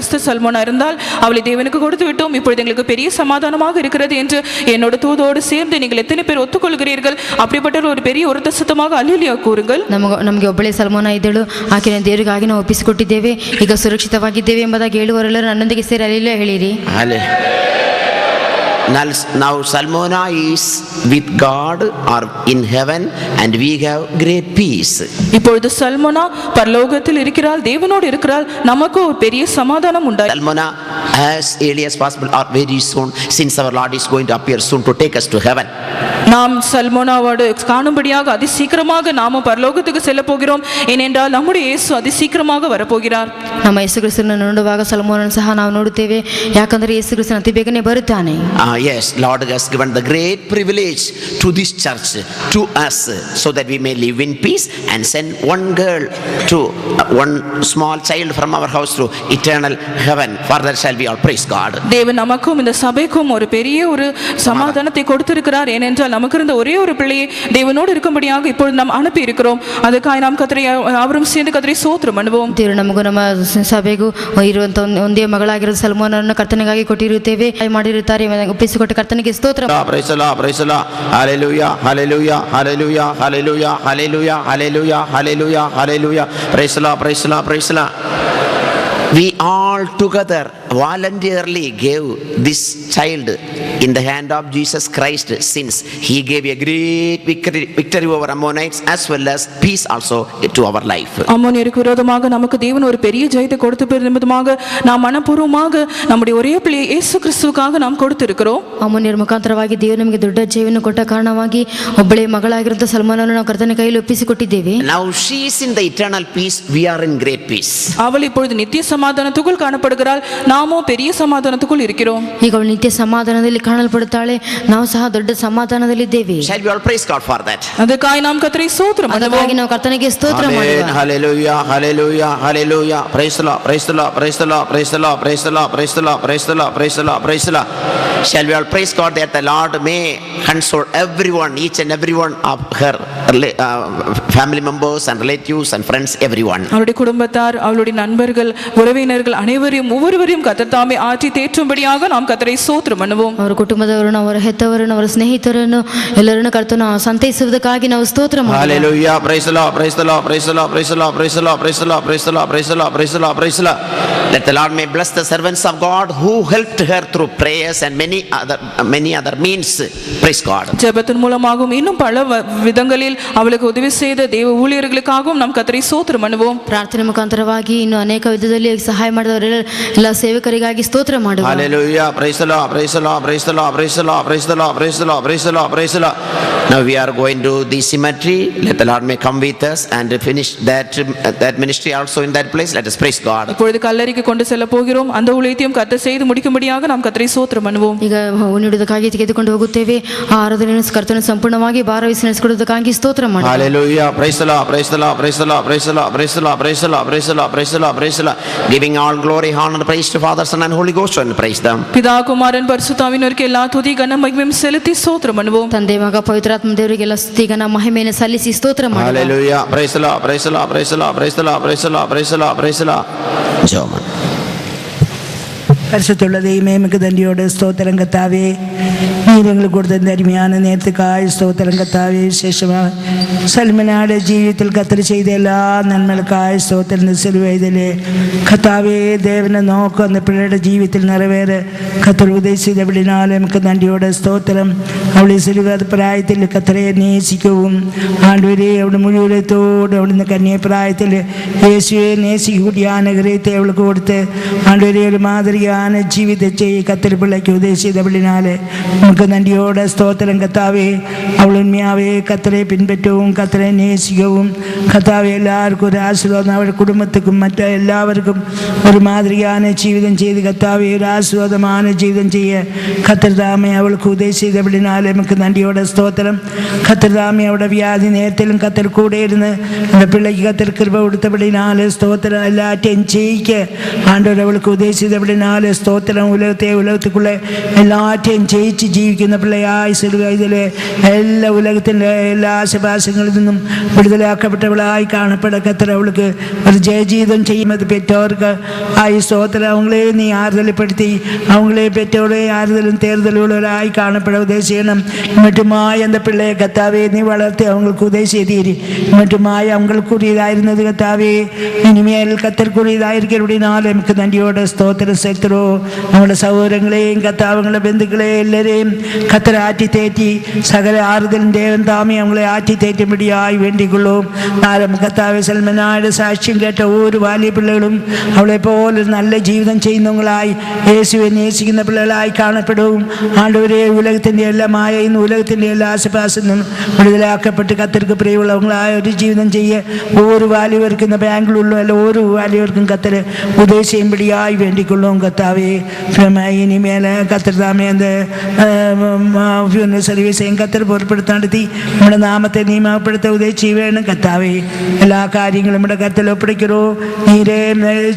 எஸ்தர் சல்மோனா இருந்தால் அவளை தேவனுக்கு கொடுத்து விட்டோம். இப்பொழுது எங்களுக்கு பெரிய சமாதானமாக இருக்கிறது என்று என்னோட தூதோடு சேர்ந்து நீங்கள் எத்தனை பேர் ஒத்துக்கொள்கிறீர்கள்? அப்படிப்பட்ட ஒரு பெரிய ஒரு தசத்தமாக அல்லேலூயா கூறுங்கள். ನಮಗೆ ಒಬ್ಬಳೆ ಸಲ್ಮಾನ ಇದ್ದಳು. ಆಕೆಯ ದೇವರಿಗಾಗಿ ನಾವು ಒಪ್ಪಿಸಿಕೊಟ್ಟಿದ್ದೇವೆ. ಈಗ ಸುರಕ್ಷಿತವಾಗಿದ್ದೇವೆ ಎಂಬುದಾಗಿ ಹೇಳುವವರೆಲ್ಲರೂ ನನ್ನೊಂದಿಗೆ ಸೇರಿ ಅಲ್ಲೇಲೂಯಾ ಹೇಳಿರಿ. Now Salmona is with God or in heaven and we have great peace. இப்பொழுது சல்மோனா பரலோகத்தில் இருக்கிறாள், தேவனோடு இருக்கிறாள். நமக்கு ஒரு பெரிய சமாதானம் உண்டாய். Salmona as early as possible or very soon, since our Lord is going to appear soon to take us to heaven. நாம் சல்மோனாவோடு காணும்படியாக அதிசீக்கிரமாக நாம பரலோகத்துக்கு செல்ல போகிறோம். ஏனென்றால் நம்முடைய இயேசு அதிசீக்கிரமாக வரப்போகிறார். ನಮ್ಮ ಯೇಸು ಕ್ರಿಸ್ತನನ್ನು ನೋಡುವಾಗ ಸಲ್ಮೋನನ್ನು ಸಹ ನಾವು ನೋಡುತ್ತೇವೆ. ಯಾಕಂದರೆ ಯೇಸು ಕ್ರಿಸ್ತನು ಅತಿ ಬೇಗನೆ ಬರುತ್ತಾನೆ. Yes, Lord has given the great privilege to this church, to us, so that we may live in peace and send one girl to one small child from our house to eternal heaven. Further shall we all praise God. தேவன் நமக்கும் இந்த சபைக்கும் ஒரு பெரிய ஒரு சமாதானத்தை கொடுத்திருக்கிறார். ஏனென்றால் நமக்கு இருந்த ஒரே ஒரு பிள்ளையை தேவனோடு இருக்கும்படியாக இப்பொழுது நாம் அனுப்பி இருக்கிறோம். அதுக்காக நாம் கர்த்தரை அவரும் சேர்ந்து கர்த்தரை ஸ்தோத்திரம் பண்ணுவோம். ದೇವರು ನಮಗೂ ನಮ್ಮ ಸಭೆಗೂ ಇರುವಂಥ ಒಂದೇ ಮಗಳಾಗಿರೋ ಸಲ್ಮೋನನ್ನು ಕರ್ತನಿಗಾಗಿ ಕೊಟ್ಟಿರುತ್ತೇವೆ. ಮಾಡಿರುತ್ತಾರೆ. ಒಪ್ಪಿಸಿಕೊಟ್ಟು ಕರ್ತನಿಗೆ ಸ್ತೋತ್ರ. Praise the Lord, praise the Lord. Hallelujah, hallelujah, hallelujah, hallelujah, hallelujah, hallelujah, hallelujah, hallelujah. Praise the Lord, praise the Lord, praise the Lord. We all together voluntarily gave this child in the hand of Jesus Christ, since he gave a great victory over Ammonites as well as peace also to our life. அம்மோனியருக்கு விரோதமாக நமக்கு தேவன் ஒரு பெரிய ஜெயத்தை கொடுத்த நிமித்தமாக நாம் மனப்பூர்வமாக நம்முடைய ஒரே பிள்ளையை இயேசு கிறிஸ்துவுக்காக நாம் கொடுத்திருக்கிறோம். ಅಮ್ಮೋನ್ಯರ ಮುಖಾಂತರವಾಗಿ ದೇವರು ನಮಗೆ ದೊಡ್ಡ ಜಯವನ್ನು ಕೊಟ್ಟ ಕಾರಣವಾಗಿ ಒಬ್ಬಳೆ ಮಗಳಾಗಿರುವಂಥ ಸಲ್ಮಾನನ್ನು ನಾವು ಕರ್ತನ ಕೈಯಲ್ಲಿ ಒಪ್ಪಿಸಿಕೊಟ್ಟಿದ್ದೇವೆ. Now she is in the eternal peace, we are in great peace. அவள் இப்பொழுது நித்திய சமாதானத்துக்குள் காணப்படுகிறாள். நாம் ನಾಮೋ பெரிய சமாதானத்துக்குள் இருக்கிறோம். ಈಗ ಅವಳು ನಿತ್ಯ ಸಮಾಧಾನದಲ್ಲಿ ಕಾಣಲ್ಪಡುತ್ತಾಳೆ, ನಾವು ಸಹ ದೊಡ್ಡ ಸಮಾಧಾನದಲ್ಲಿದ್ದೇವೆ. Shall we all praise God for that? ಅದಕ್ಕಾಗಿ ನಾವು ಕರ್ತನಿಗೆ ಸ್ತೋತ್ರ ಮಾಡುவோம். ಅದಕ್ಕಾಗಿ ನಾವು ಕರ್ತನಿಗೆ ಸ್ತೋತ್ರ Amen. ಮಾಡುವ. Hallelujah, hallelujah, hallelujah. Praise the Lord, praise the Lord, praise the Lord, praise the Lord, praise the Lord, praise the Lord, praise the Lord, praise the Lord, praise the Lord. Shall we all praise God that the Lord may console everyone, each and everyone of her family members and relatives and friends, everyone. அவருடைய குடும்பத்தார், அவருடைய நண்பர்கள், உறவினர்கள் அனைவரையும் ஒவ்வொருவரையும் கர்த்தர் தாமே ஆற்றி தேற்றும்படியாக நாம் கர்த்தரை ஸ்தோத்திரம் பண்ணுவோம். ಅವರ ಕುಟುಂಬದವರನ್ನು, ಅವರ ಹೆತ್ತವರನ್ನು, ಅವರ ಸ್ನೇಹಿತರನ್ನು ಎಲ್ಲರನ್ನು ಕರ್ತನು ಸಂತೈಸುವುದಕ್ಕಾಗಿ ನಾವು ಸ್ತೋತ್ರ ಮಾಡುವ. Hallelujah, praise the Lord, praise the Lord, praise the Lord, praise the Lord, praise the Lord, praise the Lord, praise the Lord, praise the Lord, praise the Lord, praise the Lord. Let the Lord may bless the servants of God who helped her through prayers and many other means. Praise God. ஜெபத்தின் மூலமாகவும் இன்னும் பல விதங்களில் அவளுக்கு உதவி செய்த தேவ ஊழியர்களுக்காகவும் நாம் கர்த்தரை ஸ்தோத்திரம் பண்ணுவோம். ಪ್ರಾರ್ಥನೆ ಮುಖಾಂತರವಾಗಿ ಇನ್ನು ಅನೇಕ ವಿಧದಲ್ಲಿ ಸಹಾಯ ಮಾಡಿದವರೆಲ್ಲ ಎಲ್ಲ ಸೇವಕರಿಗಾಗಿ ಸ್ತೋತ್ರ ಮಾಡುವ. Hallelujah, praise the Lord, praise the Lord, praise the Lord, praise the Lord, praise the Lord, praise the Lord, praise the Lord, praise the Lord. Now we are going to the cemetery. Let the Lord may come with us and finish that ministry also in that place. Let us praise God. இப்பொழுது கல்லறைக்கு கொண்டு செல்ல போகிறோம். அந்த ஊழியத்தையும் கர்த்தர் செய்து முடிக்கும்படியாக நாம் கர்த்தரை ஸ்தோத்திரம் பண்ணுவோம். ಈಗ ನೀಡುವುದಕ್ಕಾಗಿ ತೆಗೆದುಕೊಂಡು ಹೋಗುತ್ತೇವೆ. ಆ ಆರಾಧನೆಯನ್ನು ಕರ್ತನು ಸಂಪೂರ್ಣವಾಗಿ ಭಾರವಹಿಸಿ ನಡೆಸಿಕೊಡುವುದಕ್ಕಾಗಿ ಸ್ತೋತ್ರ ಮಾಡುವ. Hallelujah, praise the Lord, praise the Lord, praise the Lord, praise the Lord, praise the Lord, praise the Lord, praise the Lord, praise the Lord, praise the Lord. Giving all glory, honor, praise to Father, Son and Holy Ghost and praise them. பிதா குமாரன் பரிசுத்தாவினருக்கு எல்லா துதி கன மகிமையும் செலுத்தி ஸ்தோத்திரம் பண்ணுவோம். ತಂದೆ ಮಗ ಪವಿತ್ರಾತ್ಮ ದೇವರಿಗೆಲ್ಲ ಸ್ತುತಿ ಘನ ಮಹಿಮೆಯನ್ನು ಸಲ್ಲಿಸಿ ಸ್ತೋತ್ರ ಮಾಡುವ. Hallelujah, praise the Lord, praise the Lord, praise the Lord, praise the Lord, praise the Lord, praise the Lord, praise the Lord. Joman. பரிசுத்தமுள்ள தெய்வமே, மிக நன்றியோடு ஸ்தோத்திரம் கர்த்தாவே. நீர் எங்களுக்கு கொடுத்த இந்த அருமையான நேரத்துக்காய் ஸ்தோத்திரம் கர்த்தாவே. விசேஷமாக சல்மனாட ஜீவிதத்தில் கர்த்தர் செய்த எல்லா நன்மைகளுக்காய் ஸ்தோத்திரம். இந்த சிறு வயதிலே கர்த்தாவே தேவனை நோக்கம் அந்த பிள்ளையோட ஜீவிதத்தில் நிறைவேற கர்த்தர் உதவி செய்தபடினாலே மிக நன்றியோட ஸ்தோத்திரம். அவளை சிறுவத பிராயத்தில் கர்த்தரை நேசிக்கவும் ஆண்டவரே அவருடைய முழு உலகத்தோடு அவள் இந்த கன்னிய பிராயத்தில் இயேசுவை நேசிக்கக்கூடிய கிரகத்தை அவளுக்கு கொடுத்து ஆண்டவரே ஒரு மாதிரியான ஜீவிதத்தை கர்த்தர் பிள்ளைக்கு உதவி செய்தபடினாலே நமக்கு நன்றியோட ஸ்தோத்திரம் கர்த்தாவே. அவள் உண்மையாகவே கர்த்தரை பின்பற்றவும் கர்த்தரை நேசிக்கவும் கர்த்தாவே எல்லாருக்கும் ஒரு ஆசீர்வாதம், அவள் குடும்பத்துக்கும் மற்ற எல்லாருக்கும் ஒரு மாதிரியான ஜீவிதம் செய்து கர்த்தாவே ஒரு ஆசீர்வாதமான ஜீவிதம் செய்ய கர்த்தர் தாமே அவளுக்கு உதவி செய்தபடினாலே நமக்கு நன்றியோட ஸ்தோத்திரம். கர்த்தர் தாமே அவட வியாதி நேரத்திலும் கர்த்தர் கூட இருந்து அந்த பிள்ளைக்கு கர்த்தர் கிருபை கொடுத்தபடினாலே ஸ்தோத்திரம். எல்லாத்தையும் ஜெயிக்க ஆண்டவர் அவளுக்கு உதவி செய்தபடினாலே ஸ்தோத்திரம். உலகத்துக்குள்ளே எல்லாத்தையும் ஜெயிச்சு ജീവിക്കുന്ന പിള്ളയായി സിലുവയിലെ എല്ലാ ഉലകത്തിൻ്റെ എല്ലാ ആശപാശങ്ങളിൽ നിന്നും വിടുതലാക്കപ്പെട്ടവളായി കാണപ്പെട കർത്തർ അവൾക്ക് ഒരു ജയജീവിതം ചെയ്യുന്നത് പെറ്റവർക്ക് ആയി സ്തോത്രം. അവങ്ങളെ നീ ആறுதல்படுத்தி அவங்களே பெற்றோரை ஆறுதலும் தேர்தலுள்ளவராய் காணப்பட உதவி செய்யணும். மட்டுமாய் அந்த பிள்ளையை கத்தாவே நீ வளர்த்து அவங்களுக்கு உதவி செய்தீர். மட்டுமாய் அவங்களுக்குரியதாயிருந்தது கத்தாவே இனிமேல் கத்தற்குரியதாயிருக்கிறபடினால் எனக்கு நன்றியோட ஸ்தோத்திரம் சேர்த்துறோம். அவங்களோட சகோதரங்களையும் கத்தா அவங்கள பெந்துக்களே எல்லாரையும் கத்தரை ஆற்றி தேற்றி சகல ஆறுதலும் தேவன் தாமே அவங்களை ஆற்றி தேற்றும்படியாய் வேண்டிக் கொள்ளும். நாளும் கத்தாவே செல்மனாடு சாட்சியம் கேட்ட ஒவ்வொரு வாலிய பிள்ளைகளும் அவளை போல் நல்ல ஜீவிதம் ചെയ്യുന്നவங்களாய் இயேசுவை நேசிക്കുന്ന பிள்ளைகளாய் കാണപ്പെടും. ஆண்டவரே உலகத்திൻ്റെ എല്ലാ മായയും ഉലകത്തിൻ്റെ എല്ലാ ആശപാശത്തിൽ നിന്നും വിടുതലാക്കപ്പെട്ട് കത്തർക്ക് പ്രിയമുള്ളവങ്ങളായ ഒരു ജീവിതം ചെയ്യ ഓരോ വാലിയവർക്കും ഇന്ന് ബാങ്കിലുള്ള അല്ല ഓരോ വാലിയവർക്കും കത്തർ ഉദയം ചെയ്യുമ്പടിയായി വേണ്ടിക്കൊള്ളും. കത്താവേ ഇനിമേൽ കത്തർ താമേ அந்த സർവീസയും കത്തർ പൊരുപ്പെടുത്തി നടത്തി നമ്മുടെ നാമത്തെ നിയമപ്പെടുത്ത ഉദയം ചെയ്യുവേണം. കത്താവേ എല്ലാ കാര്യങ്ങളും നമ്മുടെ കത്തിൽ ഒപ്പിടിக்கிறோ നീരേ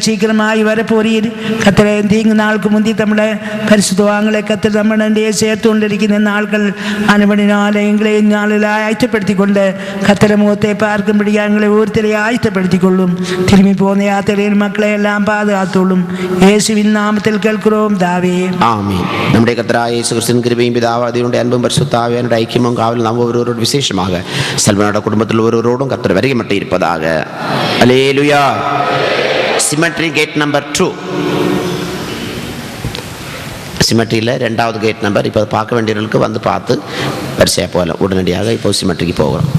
சீக்கிரமாய் வரப்போறீர். கத்தரை தீங்கு நாளுக்கு முந்தி நம்மளை பரிசுத்தவான்களை கத்தர் நம்மளே சேர்த்து கொண்டிருக்கிற நாட்கள் அனுமதினால எங்களை நாளில் ஆயத்தப்படுத்தி கொண்டு கத்தரை முகத்தை பார்க்கும்படியா எங்களை ஒருத்தரை ஆயத்தப்படுத்தி கொள்ளும். திரும்பி போன யாத்திரையின் மக்களை எல்லாம் பாதுகாத்துள்ளும். இயேசுவின் நாமத்தில் கேட்கிறோம் தாவே ஆமென். நம்முடைய கர்த்தராகிய இயேசு கிறிஸ்துவின் கிருபையும் பிதாவாதியுடைய அன்பும் பரிசுத்த ஆவியானவருடைய ஐக்கியமும் காவலும் நாம் ஒவ்வொருவரோடு விசேஷமாக செல்வனோட குடும்பத்தில் ஒருவரோடும் கர்த்தர் வருகை மட்டும் இருப்பதாக. அல்லேலூயா. Cemetery gate number 2. சிமெட்ரியில் 2வது கேட் நம்பர். இப்போ பார்க்க வேண்டியவர்களுக்கு வந்து பார்த்து வரிசையாக போகலாம். உடனடியாக இப்போ சிமெட்ரிக்கு போகிறோம்.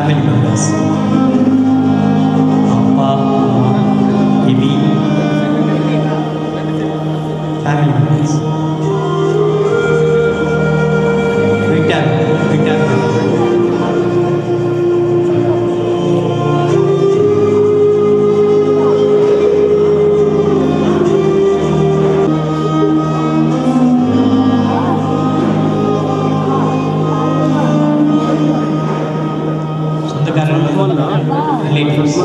family members. Appa, Amy, family members. Victor. Relatives.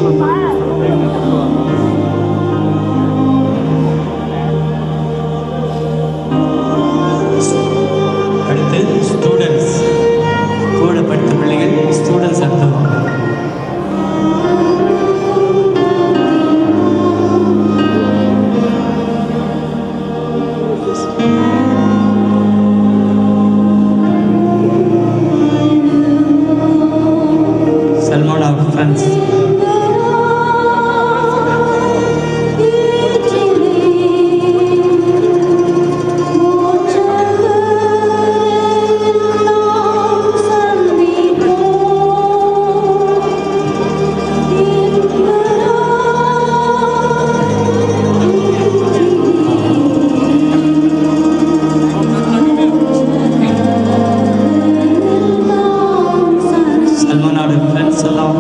அடுத்து ஸ்டூடெண்ட்ஸ், கூட படித்த பிள்ளைகள் ஸ்டூடெண்ட்ஸ் அடுத்தவங்க. Salman, our friends. Salman, our friends along.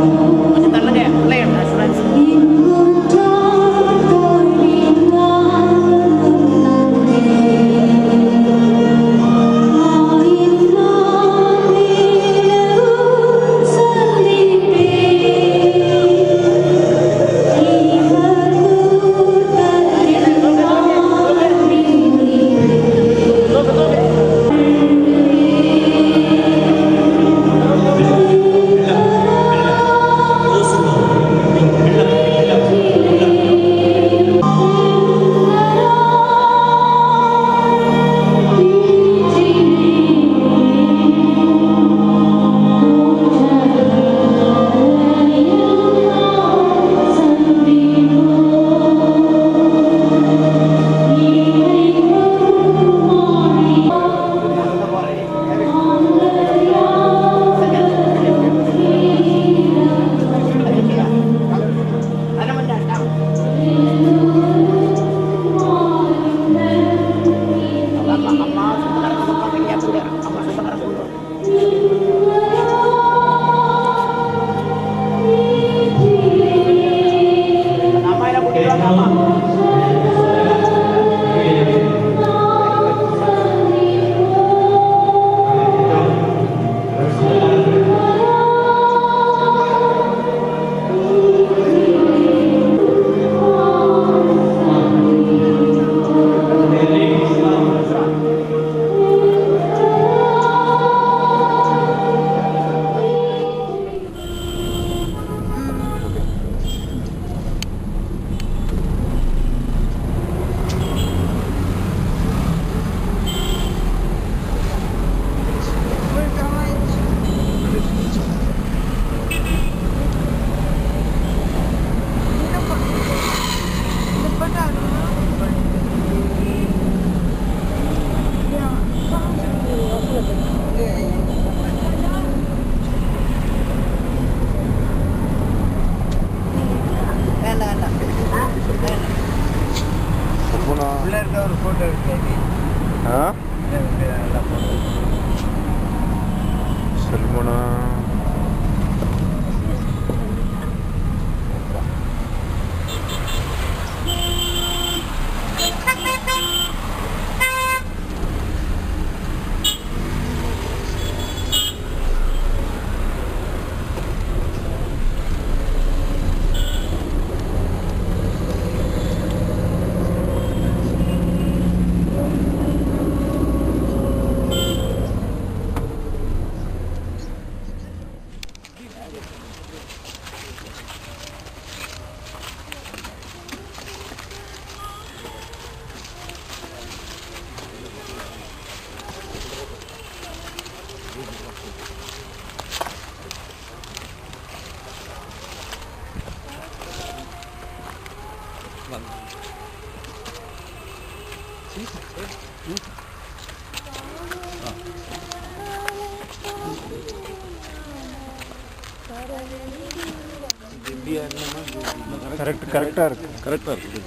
கரெக்டாக இருக்கு.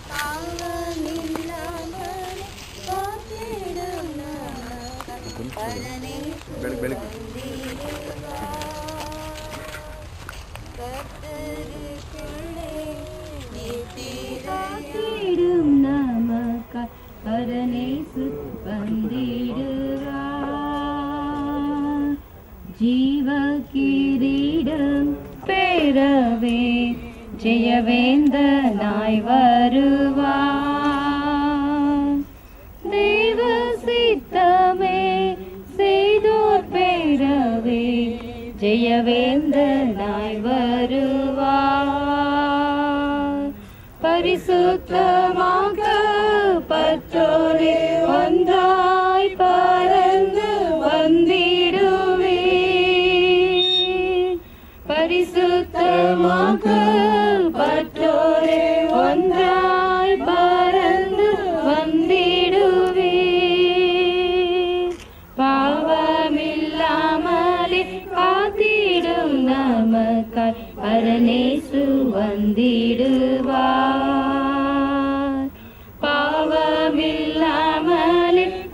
ஜீவ கிரீடம் பெறவே ஜெயவேந்தனாய் வருவார். தேவ சித்தமே செய்தோர் பெறவே ஜெயவேந்தனாய் வருவார். பரிசுத்தமாக பற்றோரே ஒன்றாய் பறந்து வந்திடுவே. பரிசுத்தமாக பற்றோரே ஒன்றாய் பறந்து வந்திடுவே. பாவமில்லாமலே காத்திடும் நமக்காய் பரனேசு வந்திடுவார். பாவமில்லாமலே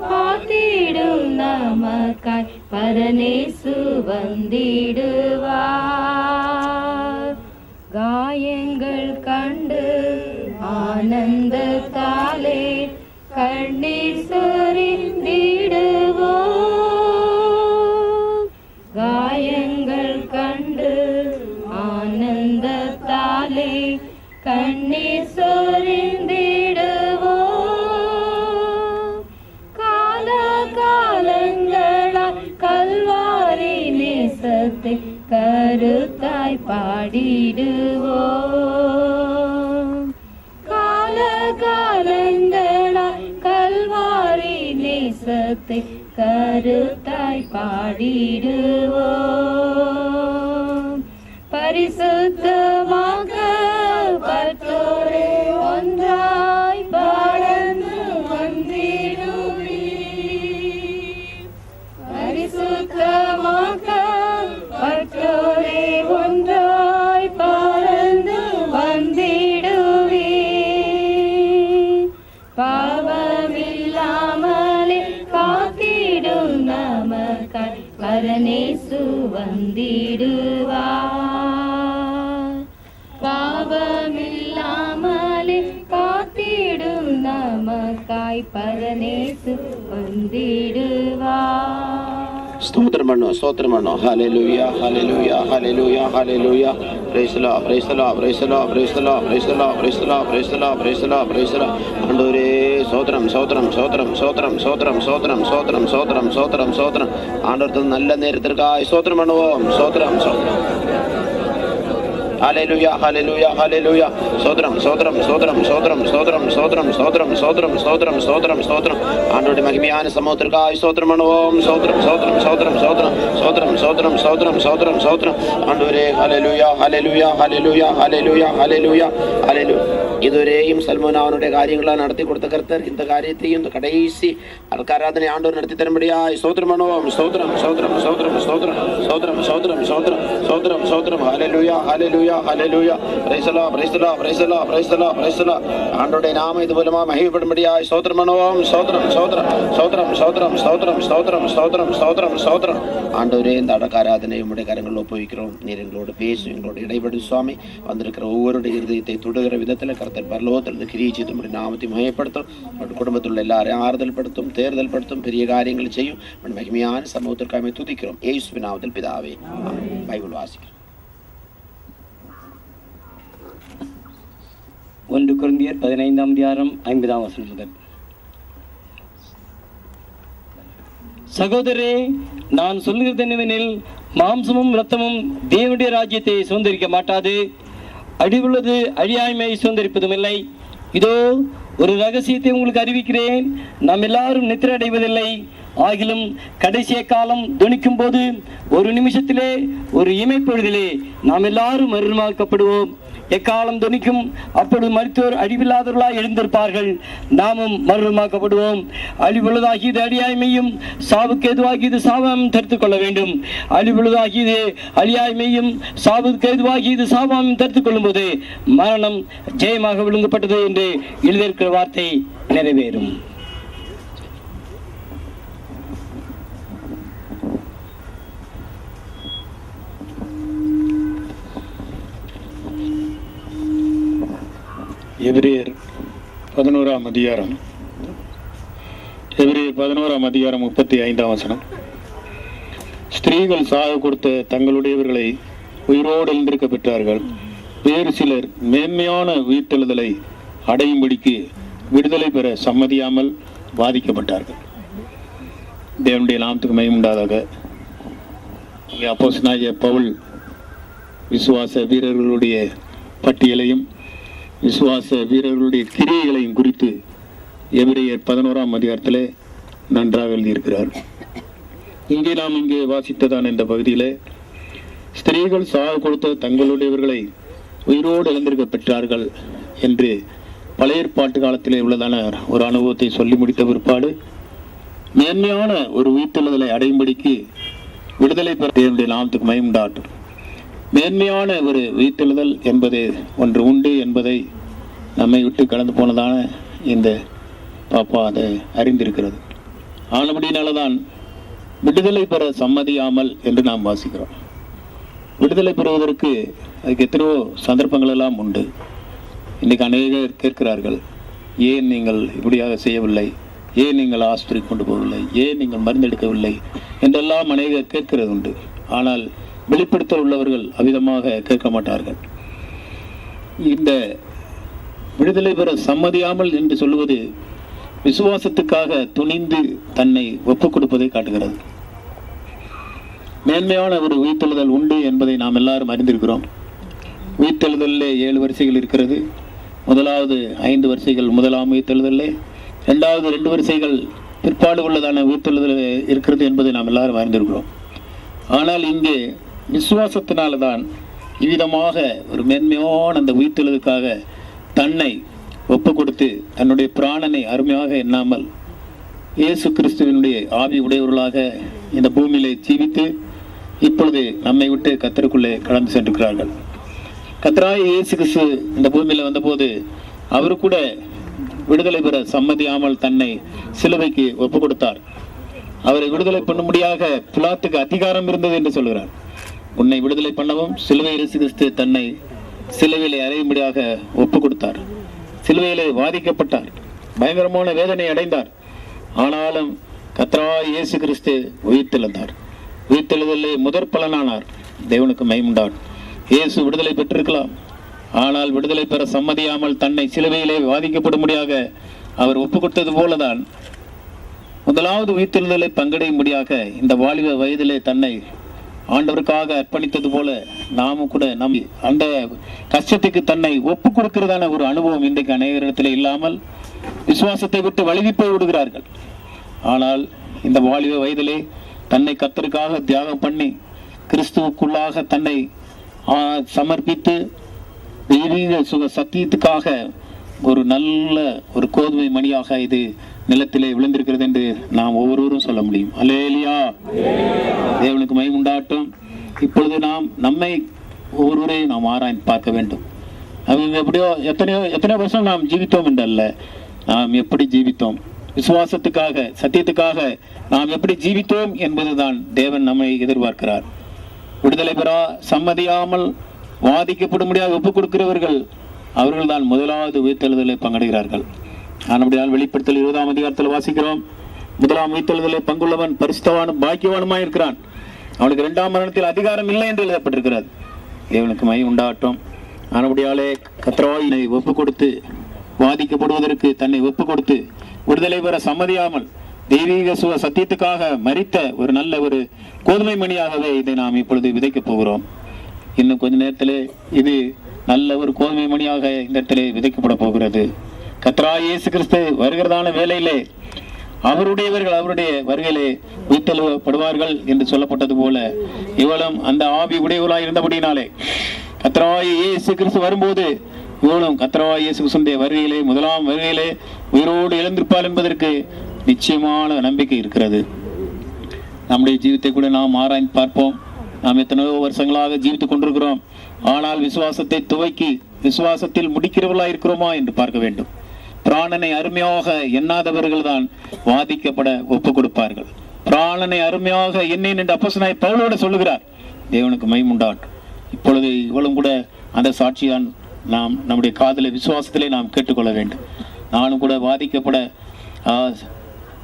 காத்திடும் நமக்காய் பரனேசு வந்திடுவார். காயங்கள் கண்டு ஆனந்தத்தாலே கண்ணீர் சொரிந்திடுவோம். காயங்கள் கண்டு ஆனந்தத்தாலே கண்ணீர் சொரிந்திடுவோம். கால காலங்களாய் கல்வாரி நேசத்தை கருத்தாய் பாடிடுவோம். கால காலங்களாய் கல்வாரி நேசத்தை கருத்தாய் பாடிடுவோம். பரிசுத்தமாக பற்றோரே ஒன்றாய் பறந்து வந்திடுவே. பரிசுத்தமாக பற்றோரே ஒன்றாய் பறந்து வந்திடுவே. பாவமில்லாமலே காத்திடும் நமக்காய் பரனேசு வந்திடுவார். பாவமில்லாமலே காத்திடும் நமக்காய் பரனேசு வந்திடுவார். ஸ்தோத்திரம் பண்ணோம், ஸ்தோத்திரம் பண்ணோம். Hallelujah, hallelujah, hallelujah, hallelujah. Praise the Lord, praise the Lord, praise the Lord, praise the Lord, praise the Lord, praise the Lord, praise the Lord, praise the Lord, praise the Lord. ஆண்டவரே ஸ்தோத்திரம், ஸ்தோத்திரம், ஸ்தோத்திரம், ஸ்தோத்திரம், ஸ்தோத்திரம், ஸ்தோத்திரம், ஸ்தோத்திரம், ஸ்தோத்திரம், ஸ்தோத்திரம், ஸ்தோத்திரம். ஆண்டவருக்கு நல்ல நேரத்திற்காக ஸ்தோத்திரம் பண்ணுவோம். ஸ்தோத்திரம், ஸ்தோத்திரம். ஹல்லேலூயா, ஹல்லேலூயா, ஹல்லேலூயா. ஸ்தோத்திரம், ஸ்தோத்திரம், ஸ்தோத்திரம், ஸ்தோத்திரம், ஸ்தோத்திரம், ஸ்தோத்திரம், ஸ்தோத்திரம், ஸ்தோத்திரம், ஸ்தோத்திரம், ஸ்தோத்திரம், ஸ்தோத்திரம். ஆண்டவருடைய மகிமையான சமூகத்திற்காக ஸ்தோத்திரம் பண்ணுவோம். ஸ்தோத்திரம், ஸ்தோத்திரம், ஸ்தோத்திரம், ஸ்தோத்திரம், ஸ்தோத்திரம், ஸ்தோத்திரம், ஸ்தோத்திரம், ஸ்தோத்திரம், ஸ்தோத்திரம். ஆண்டவரே ஹல்லேலூயா, ஹல்லேலூயா, ஹல்லேலூயா, ஹல்லேலூயா, ஹல்லேலூயா, ஹல்லேலூயா. இதுவரையும் சல்மோன் அவனுடைய காரியங்களாக நடத்தி கொடுத்த கர்த்தர் இந்த காரியத்தையும் இந்த கடைசி ஆராதனை ஆண்டவர் நடத்தி தரும்படியாய் ஸ்தோத்திரம் பண்ணுவோம். ஸ்தோத்திரம், ஸ்தோத்திரம், ஸ்தோத்திரம், ஸ்தோத்திரம், ஸ்தோத்திரம், ஸ்தோத்திரம், ஸ்தோத்திரம், ஸ்தோத்திரம், ஸ்தோத்திரம். Hallelujah, hallelujah, hallelujah. Praise the Lord, praise the Lord, praise the Lord, praise the Lord, praise the Lord. ஆண்டவருடைய நாமம் இது மூலமாக மகிமைப்படும்படியாய் ஸ்தோத்திரம் பண்ணுவோம். ஸ்தோத்திரம், ஸ்தோத்திரம், ஸ்தோத்திரம், ஸ்தோத்திரம், ஸ்தோத்திரம், ஸ்தோத்திரம், ஸ்தோத்திரம், ஸ்தோத்திரம், ஸ்தோத்திரம். ஆண்டவரே இந்த ஆராதனை உம்முடைய கரங்களில் ஒப்புவிக்கிறோம். நீர் எங்களோடு பேசும், எங்களோடு இடைப்படும் சுவாமி. வந்திருக்கிற ஒவ்வொருடைய இருதயத்தை தொடுகிற விதத்தில் கர்த்தர் பரலோகத்தில் கிரியை செய்து உம்முடைய நாமத்தை மகிமைப்படுத்தும். உங்களுடைய குடும்பத்தில் உள்ள எல்லாரையும் ஆறுதல் படுத்தும், தேர்தல் படுத்தும், பெரிய காரியங்களை செய்யும். மகிமையான சமூகத்திற்காக துதிக்கிறோம். இயேசுவின் நாமத்தில் பிதாவே, ஆமென். பைபிள் வாசிக்கிறோம். 1 கொரிந்தியர் 15:50 முதல். சகோதரரே, நான் சொல்லுகிறது என்னவெனில், மாம்சமும் இரத்தமும் தேவனுடைய ராஜ்யத்தை சுதந்திரிக்க மாட்டாது. அழிவுள்ளது அழியாய்மை சுதந்திரிப்பதும் இல்லை. இதோ ஒரு ரகசியத்தை உங்களுக்கு அறிவிக்கிறேன். நாம் எல்லாரும் நித்திரை அடைவதில்லை, ஆகிலும் கடைசிய காலம் துணிக்கும் போது ஒரு நிமிஷத்திலே, ஒரு இமைப்பொழுதிலே நாம் எல்லாரும் மறுமாக்கப்படுவோம். எக்காலம் துணிக்கும், அப்பொழுது மருத்துவர் அழிவில்லாதவர்களாய் எழுந்திருப்பார்கள், நாமும் மறுமாக்கப்படுவோம். அழிவுள்ளதாகியது அழியாய்மையும் சாவுக்கு ஏதுவாகியது சாபம் தடுத்து கொள்ள வேண்டும். அழிவுள்ளதாகியது அழியாய்மையும் சாவுக்கு ஏதுவாகியது சாபம் தடுத்து கொள்ளும் போது மரணம் ஜெயமாக விழுங்கப்பட்டது என்று எழுதியிருக்கிற வார்த்தை நிறைவேறும். எபிரேயர் 11ஆம் அதிகாரம் 35ஆம் வசனம். ஸ்திரீகள் சாக கொடுத்த தங்களுடையவர்களை உயிரோடு எழுந்திருக்க பெற்றார்கள். வேறு சிலர் மேன்மையான உயிர்த்தெழுதலை அடையும்படிக்கு விடுதலை பெற சம்மதியாமல் பாதிக்கப்பட்டார்கள். தேவனுடைய நாமத்துக்கு மகிமை உண்டாதாக. அப்போஸ்தலனாகிய பவுல் விசுவாச வீரர்களுடைய பட்டியலையும் விசுவாச வீரர்களுடைய கிரியைகளையும் குறித்து எபிரேயர் 11ஆம் அதிகாரத்தில் நன்றாக எழுதியிருக்கிறார். நாம் இங்கே வாசித்ததான இந்த பகுதியில் ஸ்திரீகள் சாக கொடுத்த தங்களுடையவர்களை உயிரோடு எழுந்திருக்க பெற்றார்கள் என்று பழைய ஏற்பாட்டு காலத்திலே உள்ளதான ஒரு அனுபவத்தை சொல்லி முடித்த பிற்பாடு மேன்மையான ஒரு உயிர்த்தெழுதலை அடையும்படிக்கு விடுதலை பெற தேவனுடைய நாமத்துக்கு மகிமை உண்டாகட்டும். மேன்மையான ஒரு உயிர்த்தெழுதல் என்பது ஒன்று உண்டு என்பதை நம்மை விட்டு கடந்து போனதான இந்த பாப்பா அதை அறிந்திருக்கிறது. ஆனபடினால்தான் விடுதலை பெற சம்மதியாமல் என்று நாம் வாசிக்கிறோம். விடுதலை பெறுவதற்கு அதுக்கு எத்தனையோ சந்தர்ப்பங்கள் எல்லாம் உண்டு. இன்றைக்கு அநேகர் கேட்கிறார்கள், ஏன் நீங்கள் இப்படியாக செய்யவில்லை, ஏன் நீங்கள் ஆஸ்பத்திரிக்கு கொண்டு போகவில்லை, ஏன் நீங்கள் மருந்தெடுக்கவில்லை என்றெல்லாம் அநேகர் கேட்கிறது உண்டு. ஆனால் வெளிப்படுத்தல் உள்ளவர்கள் அவ்விதமாக கேட்க மாட்டார்கள். இந்த விடுதலை பெற சம்மதியாமல் என்று சொல்லுவது விசுவாசத்துக்காக துணிந்து தன்னை ஒப்புக் கொடுப்பதை காட்டுகிறது. மேன்மையான ஒரு உயிர்த்தெழுதல் உண்டு என்பதை நாம் எல்லாரும் அறிந்திருக்கிறோம். உயிர்த்தெழுதலிலே 7 வரிசைகள் இருக்கிறது. முதலாவது 5 வரிசைகள் முதலாம் உயிர்த்தெழுதலே, இரண்டாவது 2 வரிசைகள் பிற்பாடு உள்ளதான உயிர்த்தெழுதல் இருக்கிறது என்பதை நாம் எல்லாரும் அறிந்திருக்கிறோம். ஆனால் இங்கே விசுவாசத்தினால்தான் இவ்விதமாக ஒரு மேன்மையான அந்த உயிர்த்தெழுதலுக்காக தன்னை ஒப்பு கொடுத்து தன்னுடைய பிராணனை அருமையாக எண்ணாமல் இயேசு கிறிஸ்துவினுடைய ஆவி உடையவர்களாக இந்த பூமியிலே ஜீவித்து இப்பொழுது நம்மை விட்டு கர்த்தருக்குள்ளே கடந்து சென்றிருக்கிறார்கள். கர்த்தராகிய இயேசு கிறிஸ்து இந்த பூமியில் வந்தபோது அவரு கூட விடுதலை பெற சம்மதியாமல் தன்னை சிலுவைக்கு ஒப்பு கொடுத்தார். அவரை விடுதலை பண்ணும்படியாக பிலாத்துக்கு அதிகாரம் இருந்தது என்று சொல்கிறார். உன்னை விடுதலை பண்ணவும் சிலுவை இயேசு கிறிஸ்து தன்னை சிலுவையிலே அறையும்படியாக ஒப்பு கொடுத்தார். சிலுவையிலே வாதிக்கப்பட்டார், பயங்கரமான வேதனை அடைந்தார். ஆனாலும் கர்த்தராகிய இயேசு கிறிஸ்து உயிர்த்தெழுந்தார். உயிர்த்தெழுதலே முதற் பலனானார். தேவனுக்கு மகிமை உண்டாகட்டும். இயேசு விடுதலை பெற்றிருக்கலாம், ஆனால் விடுதலை பெற சம்மதியாமல் தன்னை சிலுவையிலே வாதிக்கப்படும்படியாக அவர் ஒப்பு கொடுத்தது போலதான் முதலாவது உயிர்த்தெழுதலை பங்கடையும்படியாக இந்த வாலிப வயதிலே தன்னை ஆண்டவருக்காக அர்ப்பணித்தது போல நாமும் கூட நம் அந்த கஷ்டத்துக்கு தன்னை ஒப்பு கொடுக்கிறதான ஒரு அனுபவம் இன்றைக்கு அநேகரிடத்தில் இல்லாமல் விசுவாசத்தை விட்டு வழுவி போய் விடுகிறார்கள். ஆனால் இந்த வாலிப வயதிலே தன்னை கர்த்தருக்காக தியாகம் பண்ணி கிறிஸ்துவுக்குள்ளாக தன்னை சமர்ப்பித்து தெய்வீக சுக சத்தியத்துக்காக ஒரு நல்ல ஒரு கோதுமை மணியாக இது நிலத்திலே விழுந்திருக்கிறது என்று நாம் ஒவ்வொருவரும் சொல்ல முடியும். அல்லேலூயா, தேவனுக்கு மகிமை உண்டாகட்டும். இப்பொழுது நாம் நம்மை ஒவ்வொருவரையும் நாம் ஆராய்ந்து பார்க்க வேண்டும். அவங்க எப்படியோ எத்தனையோ வருஷம் நாம் ஜீவித்தோம் என்றல்ல, நாம் எப்படி ஜீவித்தோம், விசுவாசத்துக்காக சத்தியத்துக்காக நாம் எப்படி ஜீவித்தோம் என்பதுதான் தேவன் நம்மை எதிர்பார்க்கிறார். விடுதலை பெறா சம்மதியாமல் வாதிக்கப்படும்படியாக ஒப்புக் கொடுக்கிறவர்கள் அவர்கள் தான் முதலாவது உயிர்த்தெழுதலை பங்கடைகிறார்கள். ஆனபடியால் வெளிப்படுத்தல் 20ஆம் அதிகாரத்தில் வாசிக்கிறோம், முதலாம் உயிர்த்தெழுதலை பங்குள்ளவன் பரிசுத்தவானும் பாக்கியவானுமாய் இருக்கிறான், அவனுக்கு 2ஆம் மரணத்தில் அதிகாரம் இல்லை என்று எழுதப்பட்டிருக்கிறது. தேவனுக்கு மகிமை உண்டாகட்டும். ஆனபடியாலே கர்த்தராகிய ஒப்பு கொடுத்து வாதிக்கப்படுவதற்கு தன்னை ஒப்பு கொடுத்து விடுதலை பெற சம்மதியாமல் தெய்வீக சுக சத்தியத்துக்காக மரித்த ஒரு நல்ல ஒரு கோதுமை மணியாகவே இதை நாம் இப்பொழுது விதைக்கப் போகிறோம். இன்னும் கொஞ்ச நேரத்திலே இது நல்ல ஒரு கோதுமை மணியாக இந்த இடத்திலே விதைக்கப்பட போகிறது. கர்த்தராகிய இயேசு கிறிஸ்து வருகிறதான வேளையிலே அவருடையவர்கள் அவருடைய வருகையிலே உயிர்த்தெழுவப்படுவார்கள் என்று சொல்லப்பட்டது போல இவளும் அந்த ஆவி உடையவளாய் இருந்தபடினாலே கர்த்தராகிய இயேசு கிறிஸ்து வரும்போது இவளும் கர்த்தராகிய இயேசு கிறிஸ்துவின் வருகையிலே முதலாம் வருகையிலே உயிரோடு எழுந்திருப்பாள் என்பதற்கு நிச்சயமான நம்பிக்கை இருக்கிறது. நம்முடைய ஜீவித்தை கூட நாம் ஆராய்ந்து பார்ப்போம். நாம் எத்தனையோ வருஷங்களாக ஜீவித்துக் கொண்டிருக்கிறோம். ஆனால் விசுவாசத்தை துவக்கி விசுவாசத்தில் முடிக்கிறவர்களாக இருக்கிறோமா என்று பார்க்க வேண்டும். பிராணனை அருமையாக எண்ணாதவர்கள் தான் வாதிக்கப்பட ஒப்பு கொடுப்பார்கள். பிராணனை அருமையாக எண்ணேன் என்று அப்போஸ்தலனாகிய பவுலோடு சொல்லுகிறார். தேவனுக்கு மகிமையுண்டாகட்டும். இப்பொழுது இவளும் கூட அந்த சாட்சியான் நாம் நம்முடைய காதலை விசுவாசத்திலே நாம் கேட்டுக்கொள்ள வேண்டும். நானும் கூட வாதிக்கப்பட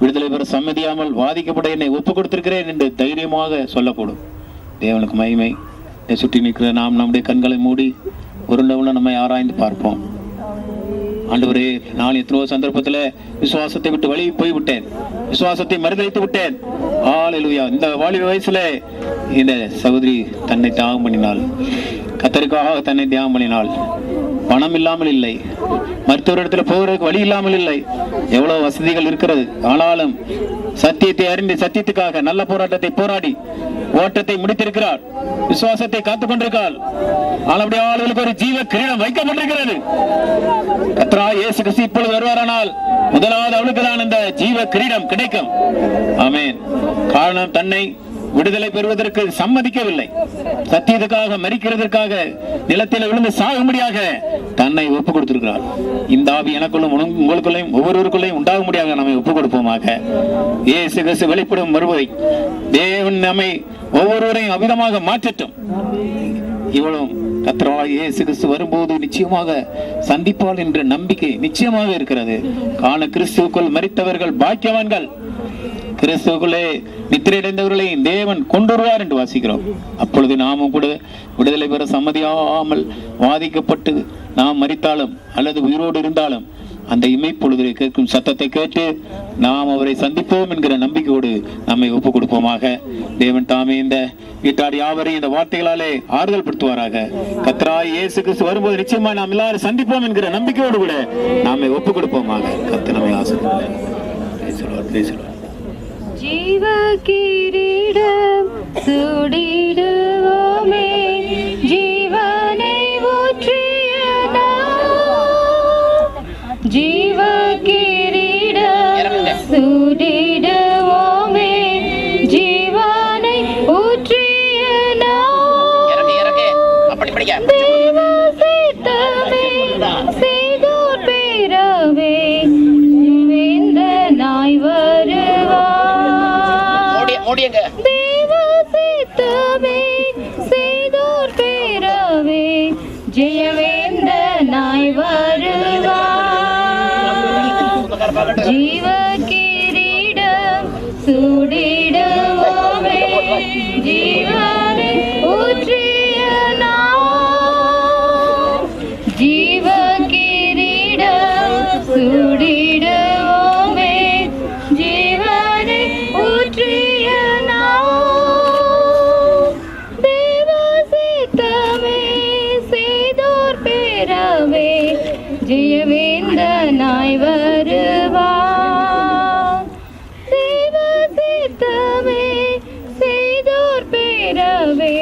விடுதலை பெற சம்மதியாமல் வாதிக்கப்பட என்னை ஒப்பு கொடுத்திருக்கிறேன் என்று தைரியமாக சொல்லக்கூடும். தேவனுக்கு மகிமை. சுற்றி நிற்கிற நாம் நம்முடைய கண்களை மூடி உருண்டவுள்ள நம்மை ஆராய்ந்து பார்ப்போம். ஆண்டவரே, நான் எத்தனையோ சந்தர்ப்பத்தில் விசுவாசத்தை விட்டு வழி போய்விட்டேன், விசுவாசத்தை மறுதளித்து விட்டேன். ஹல்லேலூயா. இந்த வாலிப வயசுல இந்த சகோதரி தன்னை தியாகம் பண்ணினாள், கர்த்தருக்காக தன்னை தியாகம் பண்ணினாள். பணம் இல்லாமல் இல்லை, மருத்துவரிடத்துல போகிறதுக்கு வழி இல்லாமல் இல்லை, எவ்வளவு வசதிகள் இருக்கிறது. ஆனாலும் சத்தியத்தை அறிந்து சத்தியத்துக்காக நல்ல போராட்டத்தை போராடி ஓட்டத்தை முடித்திருக்கிறார், விசுவாசத்தை காத்துக் கொண்டிருக்கிறார். அப்படியே ஆளுகளுக்கு ஒரு ஜீவ கிரீடம் வைக்கப்பட்டிருக்கிறது. கர்த்தராகிய இயேசு கிறிஸ்து இப்பொழுது வருவாரானால் முதலாவது அவளுக்கு தான் இந்த ஜீவ கிரீடம் கிடைக்கும். ஆமென். காரணம், தன்னை விடுதலை பெறுவதற்கு சம்மதிக்கவில்லை, சத்தியத்துக்காக மரிக்கிறதற்காக நிலத்தில் விழுந்து சாகும்படியாக தன்னை ஒப்பு கொடுத்திருக்கிறார். இந்த ஆவி எனக்குள்ளும் உங்களுக்குள்ளையும் ஒவ்வொருவருக்குள்ளையும் உண்டாகும்படியாக நம்மை ஒப்பு கொடுப்போமாக. இயேசு கிறிஸ்து வெளிப்படும் வருவதை தேவன் நம்மை ஒவ்வொருவரையும் அவிதமாக மாற்றட்டும். இவளும் கர்த்தராகிய இயேசு கிறிஸ்து வரும்போது நிச்சயமாக சந்திப்பாள் என்ற நம்பிக்கை நிச்சயமாக இருக்கிறது. காண கிறிஸ்துவுக்குள் மரித்தவர்கள் பாக்கியவான்கள், கிறிஸ்துவுக்குள்ளே நித்திரையடைந்தவர்களை தேவன் கொண்டு வருவார் என்று வாசிக்கிறோம். அப்பொழுது நாமும் கூட விடுதலை பெற சம்மதியாமல் வாதிக்கப்பட்டு நாம் மரித்தாலும் அல்லது உயிரோடு இருந்தாலும் அந்த இமைப்பொழுதிலே கேட்கும் சத்தத்தை கேட்டு நாம் அவரை சந்திப்போம் என்கிற நம்பிக்கையோடு நம்மை ஒப்புக் கொடுப்போமாக. தேவன் தாமே இந்த வீட்டார் யாவரையும் இந்த வார்த்தைகளாலே ஆறுதல் படுத்துவாராக. கர்த்தராகிய இயேசு கிறிஸ்து வரும்போது நிச்சயமா நாம் எல்லாரும் சந்திப்போம் என்கிற நம்பிக்கையோடு கூட நாமை ஒப்புக் கொடுப்போமாக. கர்த்தர் நம்மை ஆசீர்வதிப்பார். ஜீவ கிரீடம் சூடிடுவோமே, ஜீவனை ஊற்றிய நாம். ஜீவ கிரீடம் சூடிடுவோமே, ஜீவனை ஊற்றிய நாம். தேவ சித்தமே செய்தோர் பேரவே வேந்தனாய் வருவார். தேவ சித்தமே செய்தோர் பேரவே ஜெயவேந்தனாய் வருவார். ஜீவ கிரீடம் சூடிடுவோமே, ஜீவனை ஊற்றிய நாம். ஜீவ கிரீடம் சூடிடுவோமே, ஜீவனை ஊற்றிய நாம். தேவ சித்தமே செய்தோர் பேரவே ஜெயவேந்தனாய் வருவார். தேவ சித்தமே செய்தோர் பேரவே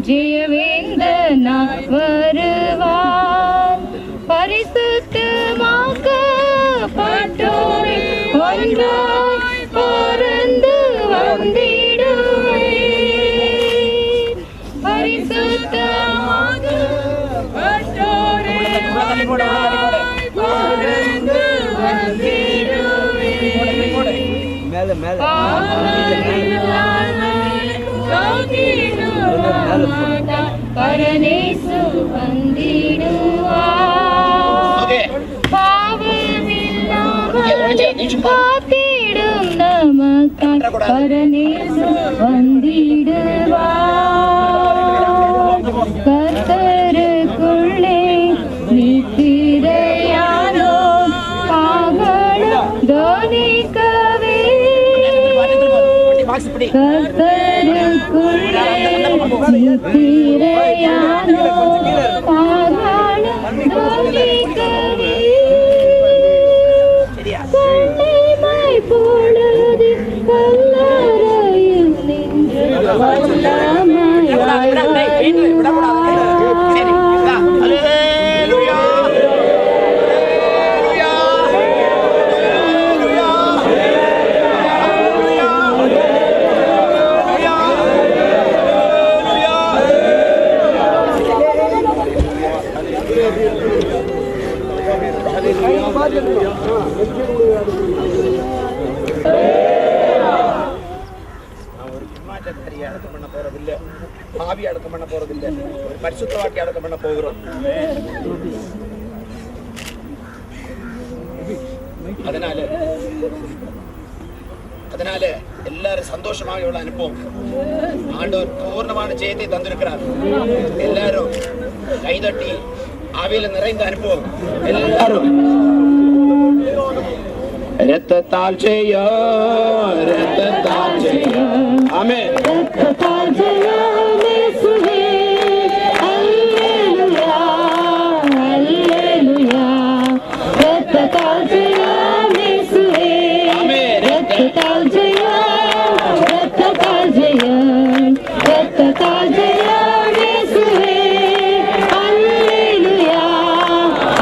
ஜெயவேந்தனாய் வருவார். பரிசுத்தமாக்கப்பட்டோரை ஒன்றாய் பறந்து வந்திடுவே. பரிசுத்தமாக்கப்பட்டோரை ஒன்றாய் பறந்து வந்திடுவே. பரநேசு வந்திடுவார். பாவமில்லாமல் காத்திடும் நமக்காய் பரநேசு வந்திடுவார். கர்த்தருக்குள்ளே நித்திரையானோ பாகலம் தோனிக்கவே. கர்த்தருக்குள்ளே நித்திரையானோ பாகலம் தோனிக்கவே. சண்டைமை போல் அடக்கம் பண்ண போறதில்லை, பாவி அடக்கம் பண்ண போறதில்லை, ஒரு பரிசுத்தவாட்டி அடக்கம் பண்ண போகிறோம். அதனால எல்லாரும் சந்தோஷமாக இவ்வளவு அனுப்புவோம். ஆண்டவர் பூர்ணமான ஜெயத்தை தந்திருக்கிறார். எல்லாரும் கைதட்டி ஆவியில நிறைந்து அனுப்புவோம். எல்லாரும் ரத்தத்தால் ஜெயம், ரத்தத்தால் ஜெயம். ஆமென். ரத்தத்தால் ஜெயம் இயேசுவே. அல்லேலூயா, அல்லேலூயா. ரத்தத்தால் ஜெயம் இயேசுவே. ஆமென். ரத்தத்தால் ஜெயம், ரத்தத்தால் ஜெயம், ரத்தத்தால் ஜெயம் இயேசுவே. அல்லேலூயா,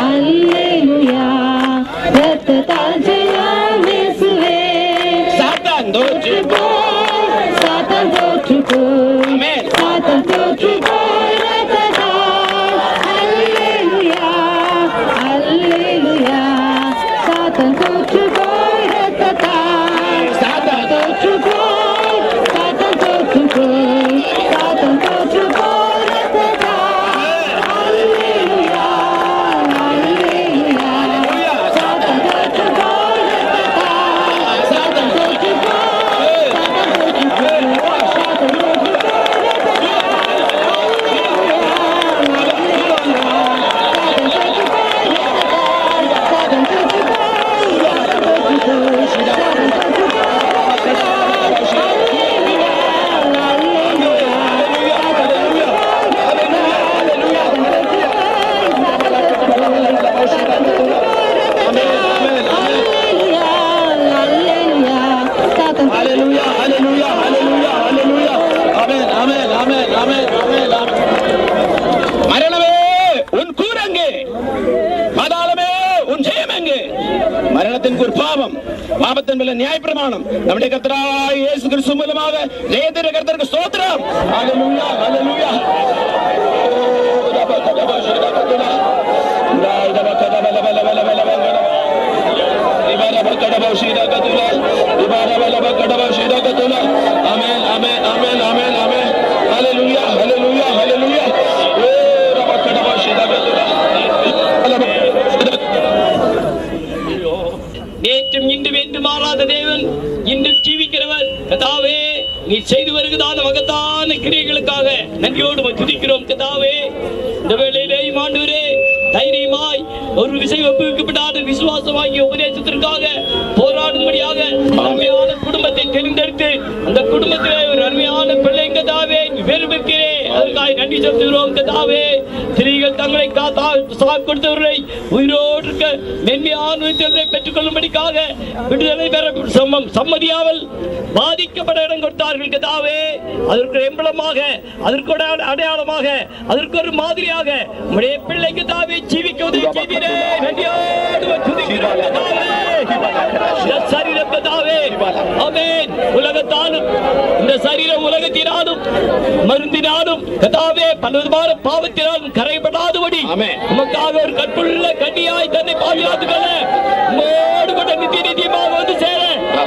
அல்லேலூயா. ரத்தத்தால் ஜெயம் நியாயப்பிரமாணம் நம்முடைய கர்த்தராகிய இயேசு கிறிஸ்து மூலமாக ஜெயத்தின் கர்த்தருக்கு ஸ்தோத்திரம். ஹல்லேலூயா, ஹல்லேலூயா. ஆமென், ஆமென், ஆமென், ஆமென், ஆமென். ஹல்லேலூயா, ஹல்லேலூயா, ஹல்லேலூயா. நேற்றும் இன்றும் என்று மாறாத தேவன், இன்றும் ஜீவிக்கிறவர். கர்த்தாவே, நீ செய்து வருகிறதான மகத்தான கிரியைகளுக்காக நன்றியோடு துதிக்கிறோம். கர்த்தாவே, இந்த வேளையிலே ஆண்டவரே தைரியமாய் ஒரு விஷயம் ஒப்புவிக்கப்படாத விசுவாசமாகிய உபதேசத்திற்காக போராடும்படியாக அருமையான குடும்பத்தை தெரிந்தெடுத்து அந்த குடும்பத்திலே ஒரு அருமையான பிள்ளை கர்த்தாவே வெறுமைக்கிறே அதற்காக நன்றி செலுத்துகிறோம். கர்த்தாவே, ஸ்திரீகள் தங்களை கொடுத்தவர்களை உயிரோடு இருக்க மென்மையான பெற்றுக் கொள்ளும்படிக்காக விடுதலை பெற சம்மதியாமல் பாதிக்கப்பட இடம் கொடுத்தார்கள். கர்த்தாவே, அதற்கு எம்பளமாக, அதற்கு அடையாளமாக, அதற்கு ஒரு மாதிரியாக உம்முடைய பிள்ளை கர்த்தாவே ஜீவிக்க உதவி செய்தீரே. நன்றியோடு துதிக்கிறோம் கர்த்தாவே. இந்த சரீரம் கர்த்தாவே, ஆமென், உலகத்தாலும் இந்த சரீரம் உலகத்தினாலும் மருந்தினாலும் கர்த்தாவே பலவிதமான பாவத்தினாலும் கரைபடாதபடி உமக்காக ஒரு கற்புள்ள கண்ணியாய் தன்னை பாதுகாத்துக் கொள்ள உம்மோடு கூட நித்தியமாக வந்து சேர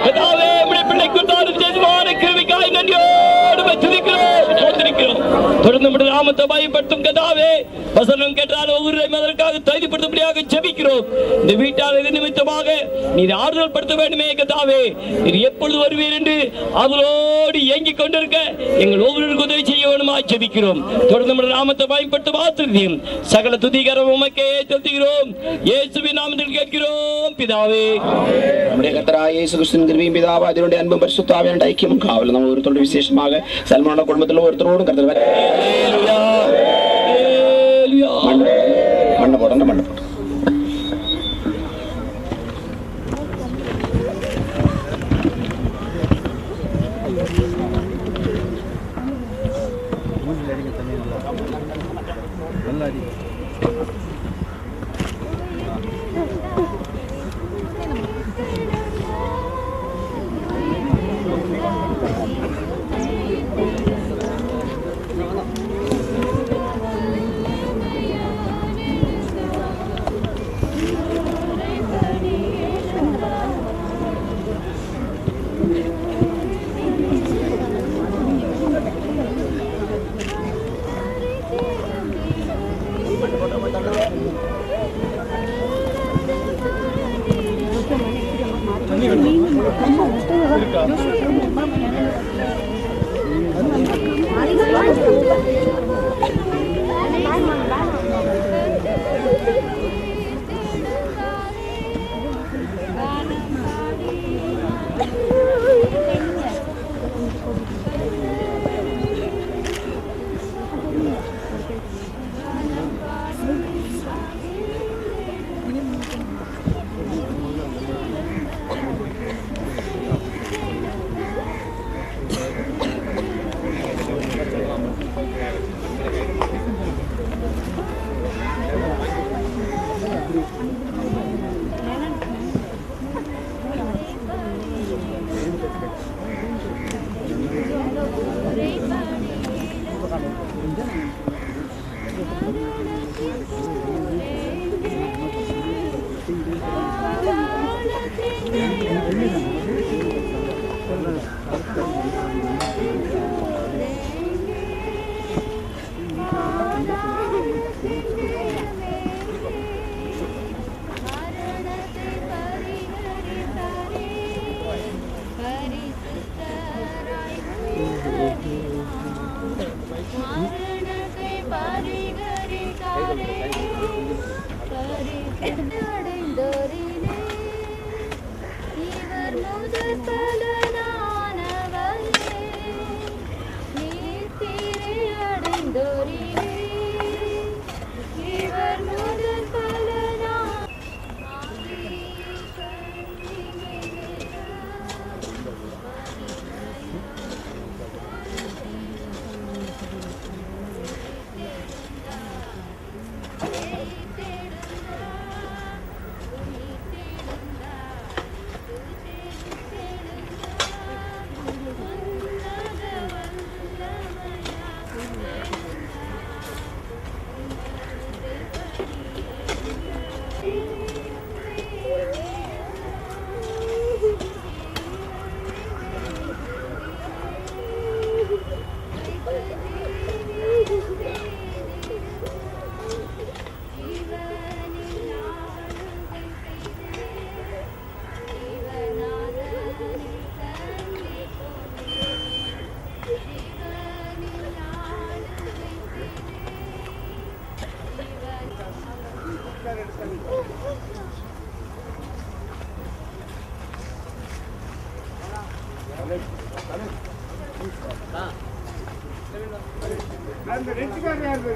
கர்த்தாவே உம்முடைய பிள்ளை கொடுத்தாலும் விசேஷமான கிருபைக்காய் நன்றியோடு துதிக்கிறோம். தொடர்ந்து நம்முடைய நாமத்தை பயன்படுத்தும் கர்த்தாவே, வசனம் கேட்டால் ஒவ்வொருவரையும் அதற்காக தகுதிப்படுத்தும்படியாக ஜெபிக்கிறோம். இந்த வீட்டாளர் நிமித்தமாக நீர் ஆறுதல் படுத்த வேண்டுமே கர்த்தாவே. நீர் எப்பொழுது வருவீர் என்று அவளோடு இயங்கிக் கொண்டிருக்க எங்கள் ஒவ்வொருவருக்கும் உதவி செய்ய வேண்டுமா ஜெபிக்கிறோம். தொடர்ந்து நம்முடைய நாமத்தை பயன்படுத்தும் ஆசிரியம் சகல துதிகரம் உமக்கே செலுத்துகிறோம். இயேசுவின் நாமத்தில் கேட்கிறோம் பிதாவே. நம்முடைய கர்த்தராகிய இயேசு கிறிஸ்துவின் கிருபையும் பிதாவாகிய தேவனுடைய அன்பும் பரிசுத்த ஆவியானவருடைய ஐக்கியமும் காவலும் நம்ம ஒருத்தரோடு விசேஷமாக சல்மானோட குடும்பத்தில் ஒருத்தரோடும் கர்த்தர் மண்ணை போட்டு மண்ணை போட்டு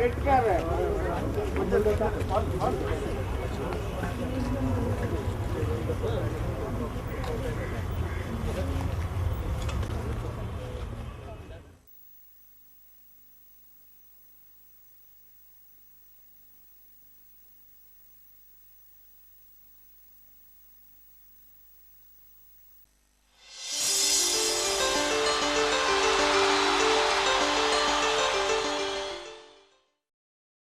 ரெட் கார்